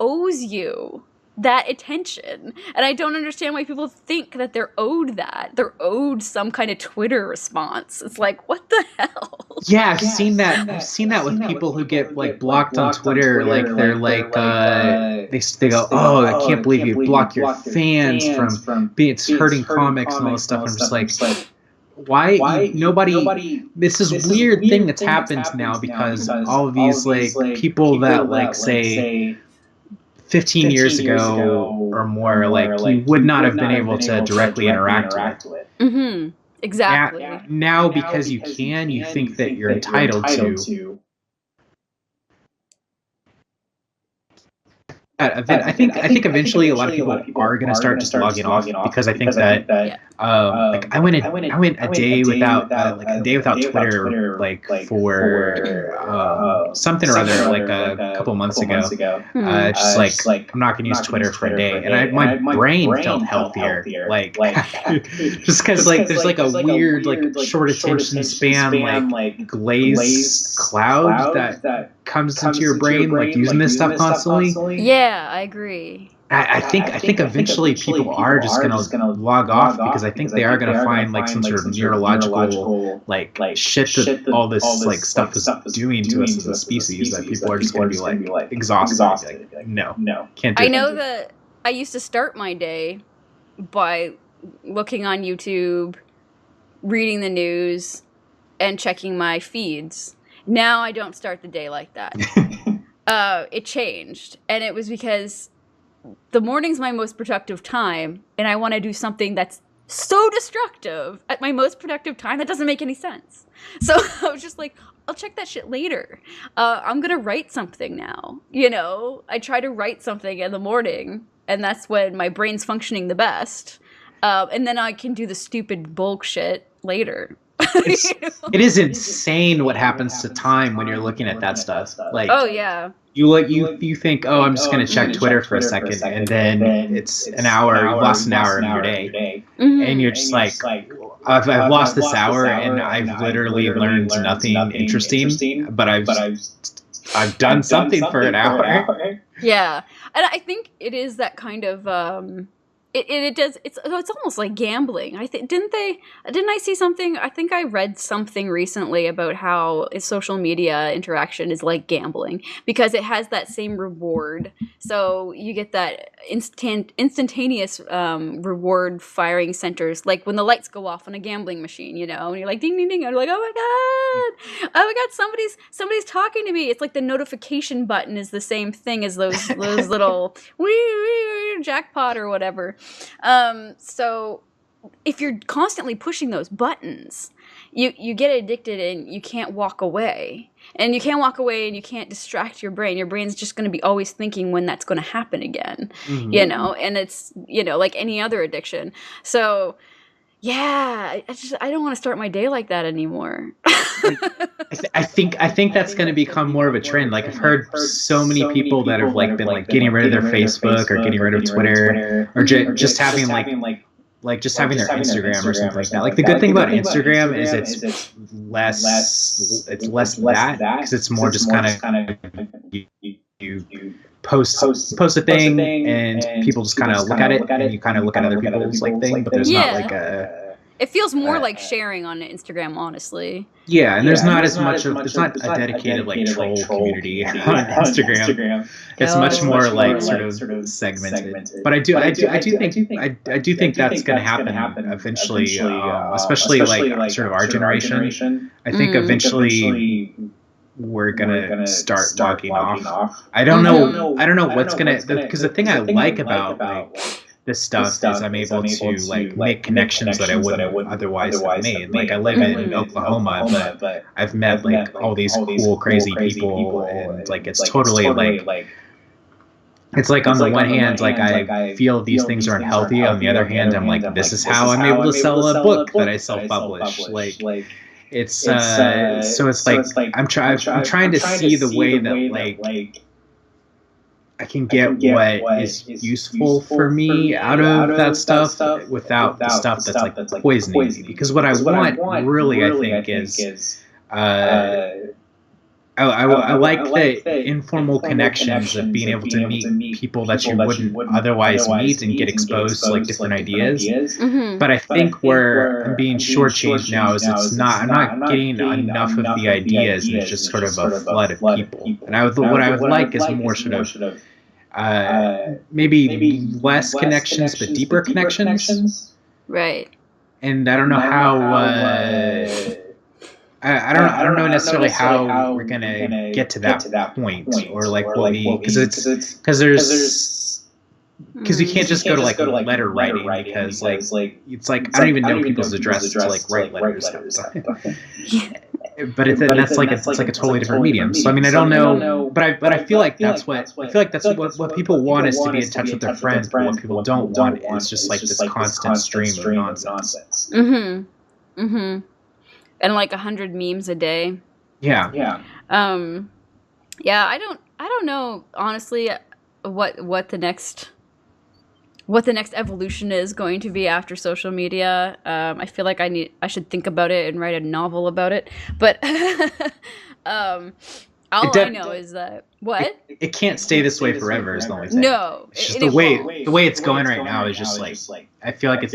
owes you that attention. And I don't understand why people think that they're owed that. They're owed some kind of Twitter response. It's like, what the hell? Yeah, I've seen that with people who get like blocked on Twitter. Like they're like they go, oh, I can't believe you block your fans from being hurting comics and all this stuff. I'm just like, why nobody? This is weird thing that's happened now, because all of these like people that like say 15 years ago or more, like you would not have been able to directly interact with. Mm-hmm. Exactly. Now because you can, you think that you're entitled to. I think eventually a lot of people are going to start just logging off, because I think that like I went a day without Twitter like for something or other, like a couple months ago. Just like I'm not going to use Twitter for a day, and my brain felt healthier, like just because like there's like a weird like short attention span like glaze cloud that comes into your brain like using this stuff constantly. Yeah, I agree. I think eventually people are just gonna log off, because I think they are gonna find like some sort of neurological like shit that all this like stuff is doing to us as a species, that people are just gonna be like exhausted. Like, no, can't do it. I know that I used to start my day by looking on YouTube, reading the news, and checking my feeds. Now I don't start the day like that. It changed, and it was because the morning's my most productive time, and I want to do something that's so destructive at my most productive time that doesn't make any sense. So I was just like, I'll check that shit later. I'm gonna write something now. I try to write something in the morning, and that's when my brain's functioning the best. And then I can do the stupid bullshit later. It is insane what happens to time when you're looking at that stuff. Like, oh yeah, you think, oh, I'm just gonna check Twitter for a second, and then it's an hour. You've lost an hour of your day, and you're just like, I've lost this hour, and I've literally learned nothing interesting, but I've done something for an hour. Yeah, and I think it is that kind of It does. It's almost like gambling. Didn't I see something? I think I read something recently about how social media interaction is like gambling because it has that same reward. So you get that instantaneous reward firing centers, like when the lights go off on a gambling machine, and you're like ding ding ding. And you're like, oh my god, somebody's talking to me. It's like the notification button is the same thing as those little wee jackpot or whatever. So if you're constantly pushing those buttons, you get addicted and you can't walk away. And you can't walk away and you can't distract your brain. Your brain's just going to be always thinking when that's going to happen again, and it's, like any other addiction. So yeah, I don't want to start my day like that anymore. I think that's going to become more of a trend. Like I've heard so many people that have like been like getting rid of their Facebook or getting rid of Twitter or just having just having their Instagram or something like that. Like the good thing about Instagram is it's less that because it's more just kind of you post a thing and people just kind of look at it and you kind of look at other people's like thing, but there's not like a. It feels more like sharing on Instagram, honestly. Yeah, and there's not as much of there's not a dedicated like troll community on Instagram. It's much more like sort of segmented. But I do think that's going to happen eventually, especially like sort of our generation. I think eventually we're gonna start logging off. I don't know what's gonna because the thing I like about like this stuff is I'm able to like make connections that I wouldn't otherwise have made. Like I live in Oklahoma, but I've met like all these cool, crazy people, and like it's totally like it's like on the one hand, like I feel these things are unhealthy. On the other hand, I'm like, this is how I'm able to sell a book that I self-publish. Like it's so it's like I'm trying to see the way that like I can get what is useful for me out of that stuff without the stuff that's like poisoning me. Because what I want really, I think, is I like the informal connections of being able to meet people that you wouldn't otherwise meet and get exposed to like different ideas. Mm-hmm. But I think where I'm being shortchanged now is I'm not getting enough of the ideas, and it's just sort of a flood of people. And what I would like is more sort of maybe less connections but deeper connections. Right. And I don't know how. I don't know necessarily how we're gonna get to that point, or like what we because you can't just go to like letter writing because like it's like I don't even know people's address to like write letters. But that's like it's like a totally different medium. So I mean I don't know, but I feel like that's what people want is to be in touch with their friends. But what people don't want is just like this constant stream of nonsense. Mm-hmm. Mm-hmm. And like 100 memes a day. Yeah. Yeah. I don't know honestly what the next evolution is going to be after social media. I feel like I should think about it and write a novel about it. But I know is that what? It can't stay this way forever is the only thing. No. It's just the way it's going right now is just like I feel like it's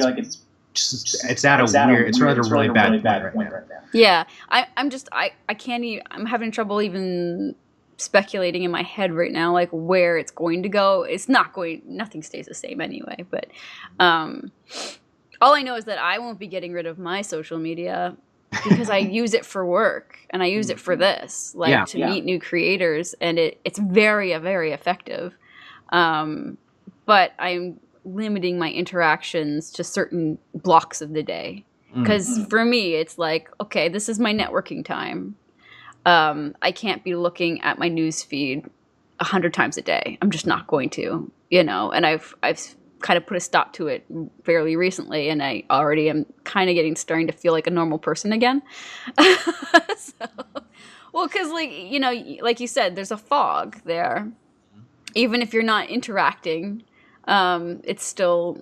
at a weird, it's rather really bad point right now. Yeah, I can't even, I'm having trouble even speculating in my head right now, like where it's going to go. It's not going, nothing stays the same anyway, but all I know is that I won't be getting rid of my social media because I use it for work and I use it for this, like to meet new creators, and it's very, very effective. But I'm limiting my interactions to certain blocks of the day. Because for me, it's like, okay, this is my networking time. I can't be looking at my news feed 100 times a day. I'm just not going to, and I've kind of put a stop to it fairly recently, and I already am kind of starting to feel like a normal person again. Well, because like you said, there's a fog there. Even if you're not interacting, it's still,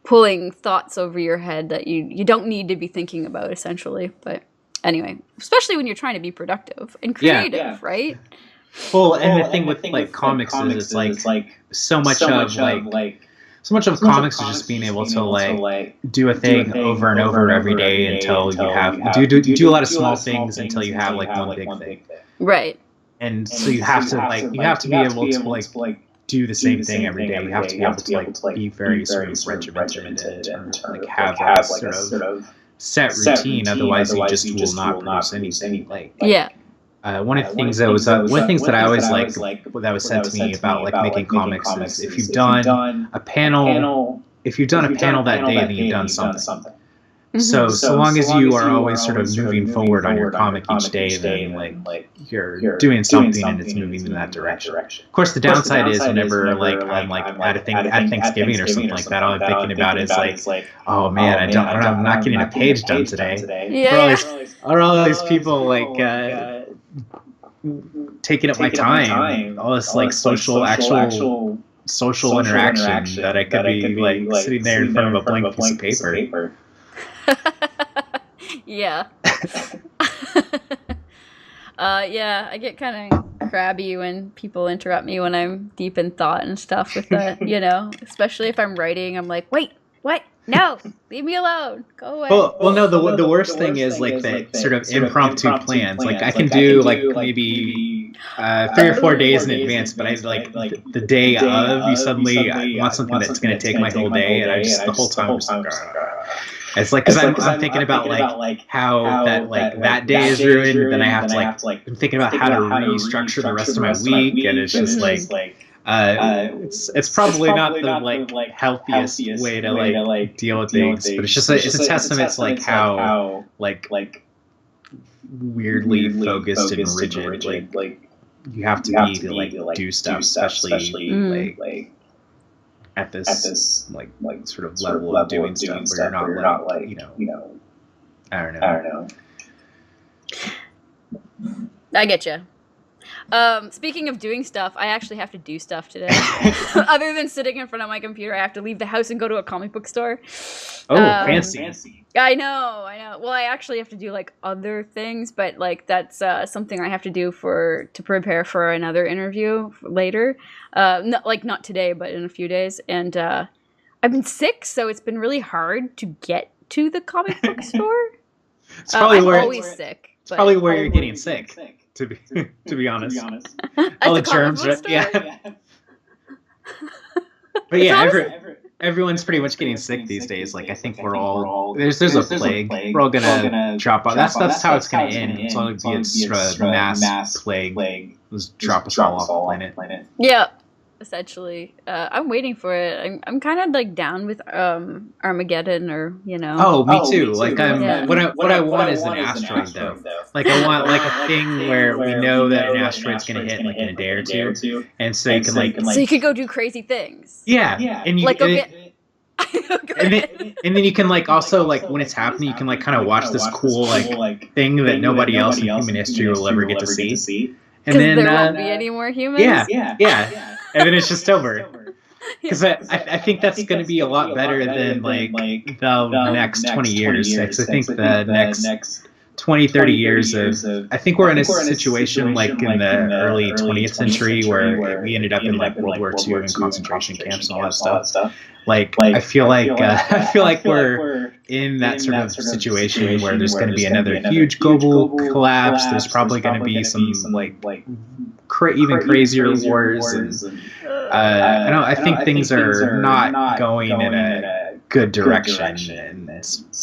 pulling thoughts over your head that you don't need to be thinking about, essentially. But anyway, especially when you're trying to be productive and creative, right? Well, and the thing with like comics is it's like so much of like so much of comics is just being able to like do a thing over and over every day until you have do a lot of small things until you have like one big thing. Right. And so you have to be able to like do the same thing every day. You have to be able to like be very sort of regimented and like have a sort of set routine. Otherwise, you just will not produce anything. Like Yeah. one of the things that was one of the things that I always like that was said to me about like making comics is if you've done a panel that day, then you've done something. So long as you are always sort of moving forward on your comic each day, then like you're doing something and it's moving in that direction. Of course, the downside is whenever like I'm like at Thanksgiving or something like that, all I'm thinking about is like, oh man, I'm not getting a page done today. Yeah. Are all these people like taking up my time? All this like actual social interaction that I could be like sitting there in front of a blank piece of paper. Yeah. Yeah, I get kind of crabby when people interrupt me when I'm deep in thought and stuff with that, especially if I'm writing. I'm like, wait, what? No, leave me alone. Go away. Well, no, the worst thing is like the sort of impromptu plans. Like I can do like maybe 3 or 4 days in advance, but I like the day of, you suddenly I want something that's going to take my whole day, and I just the whole time I'm just like, it's like because I'm thinking about like how that day is ruined, then I have to like I'm thinking about how to restructure the rest of my week, and it's just like it's probably not the like healthiest way to like deal with things, but it's a testament to like how like weirdly focused and rigid like you have to be to like do stuff, especially like at this like sort of level of doing stuff where you're not like I don't know. I get you. Speaking of doing stuff, I actually have to do stuff today. Other than sitting in front of my computer, I have to leave the house and go to a comic book store. Oh, fancy. I know. Well, I actually have to do like other things, but like that's something I have to do to prepare for another interview later. Not today, but in a few days. And I've been sick, so it's been really hard to get to the comic book store. It's probably I'm always sick. It's probably where you're getting sick. To be honest, all the germs, yeah. But yeah, everyone's pretty much getting sick these days. Like I think we're all there's a plague. We're all gonna drop off. That's how it's gonna end. It's all gonna be a sort of mass plague. Just drop us all off the planet. Yeah. Essentially, I'm waiting for it. I'm kind of like down with Armageddon, or Oh, me too. Like what I want is an asteroid though. Like I want like a thing where we know that an asteroid's gonna hit like in a day or two, and so you can so you could go do crazy things. Yeah, and you like go get. and then you can like also like when it's happening, you can like kind of watch this cool like thing that nobody else in human history will ever get to see. And then there won't be any more humans. Yeah. And then it's just over. Because I think that's going to be a lot better than like the next 20 years. Because I think the next 20, 30 years of, I think we're in a situation like in the early 20th century where we ended up in like World War II and concentration camps and all that stuff. Like I feel like we're in that sort of situation where there's going to be another huge global collapse. There's probably going to be some like even crazier wars, and I think things are not going in a good direction, and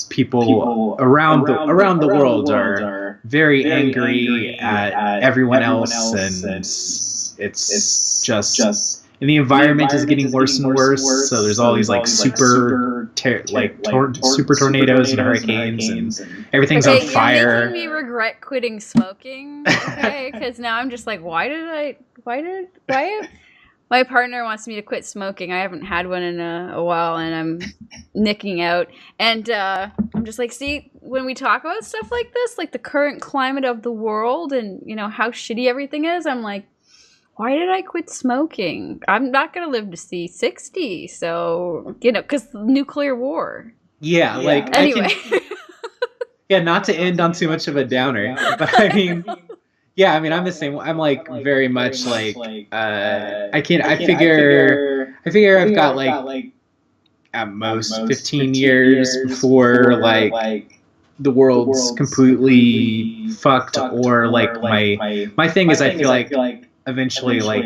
people around the world are very angry at everyone else, and it's just. And the environment is getting worse and worse. So there's all these like super tornadoes and hurricanes, and everything's on fire. You're making me regret quitting smoking. Okay, because now I'm just like, why? My partner wants me to quit smoking. I haven't had one in a while, and I'm nicking out. And I'm just like, see, when we talk about stuff like this, like the current climate of the world, and how shitty everything is, I'm like, why did I quit smoking? I'm not going to live to see 60. So, because nuclear war. Yeah, like, anyway. Not to end on too much of a downer, but I mean, I'm the same. I'm like very much like, I figure I've got like at most 15 years before like the world's completely fucked, or like my thing is I feel like eventually like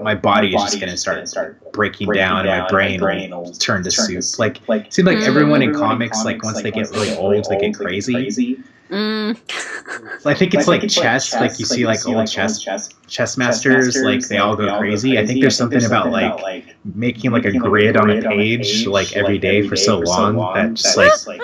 my body is just gonna start breaking down and my brain will turn to soup. Like it seems like everyone in comics, like once they get really old they get crazy. I think it's like chess, like you see like old chess masters, like they all go crazy. I think there's something about like making like a grid on a page like every day for so long that just like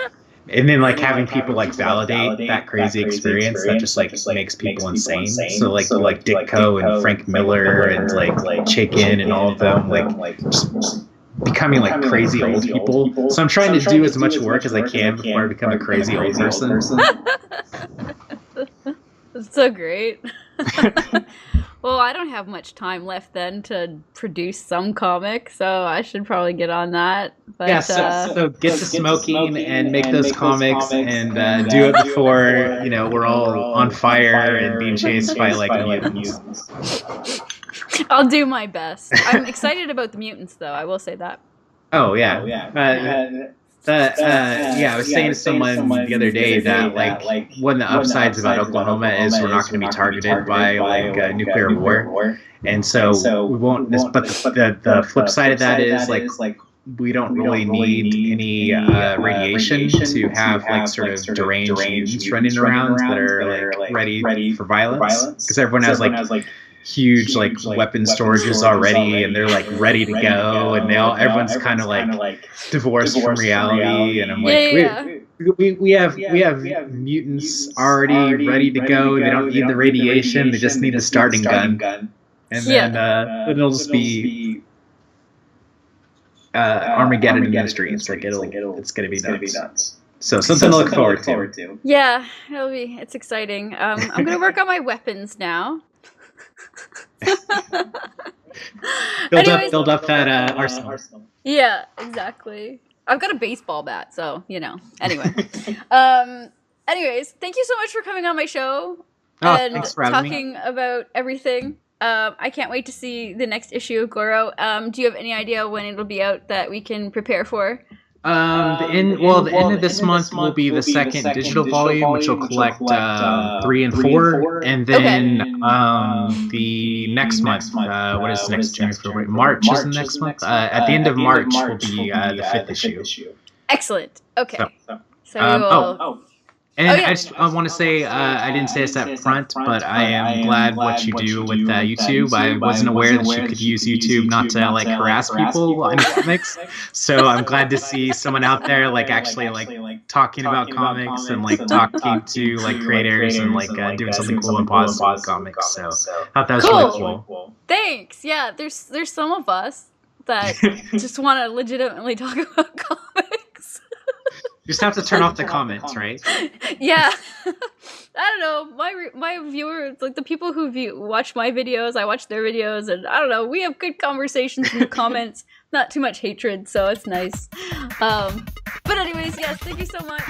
and then like having people like validate that crazy experience that just like makes people insane. So like Ditko and Frank Miller and like Chicken and all of them like just becoming like crazy old people. So I'm trying to do as much work as I can before I become a crazy old person. That's so great. Well, I don't have much time left then to produce some comic, so I should probably get on that. But, yeah, so get to smoking and make those comics and do it before we're all on fire and being chased by like mutants. I'll do my best. I'm excited about the mutants, though. I will say that. Oh yeah. I was saying to someone the other day that like one of the upsides about Oklahoma is we're not going to be targeted by like nuclear war, and so we won't. But the flip side of that is like we don't really need any radiation to have like sort of deranged mutants running around that are like ready for violence, because everyone has like huge like weapon storages already, and they're like ready to go, and everyone's kind of like divorced from reality. And I'm like, we have mutants already ready to go. They don't need the radiation, they just need the starting gun, and then it'll just be Armageddon in the streets. Like it's gonna be nuts. So something to look forward to. Yeah, it's exciting. I'm gonna work on my weapons now. build up that arsenal. Yeah, exactly. I've got a baseball bat, so anyway. Anyways, thank you so much for coming on my show and talking about everything. I can't wait to see the next issue of GORO. Do you have any idea when it'll be out that we can prepare for? The end of this month will be the second digital volume, which will collect 3 and 4, and then the next month, what is next? January, February, March is the next month. At the end of March will be the 5th issue. Excellent. Okay. So I want to say, I didn't say this up front, but I am glad what you do with YouTube. I wasn't aware that you could use YouTube not to like harass people on comics. So I'm glad to see someone out there like actually like talking about comics and like talking to like creators and like doing something cool and positive with comics. So I thought that was really cool. Thanks. Yeah, there's some of us that just want to legitimately talk about comics. You just have to turn off the comments, right? Yeah. I don't know. My viewers, like the people who watch my videos, I watch their videos, and I don't know. We have good conversations in the comments. Not too much hatred, so it's nice. But anyways, yes, thank you so much.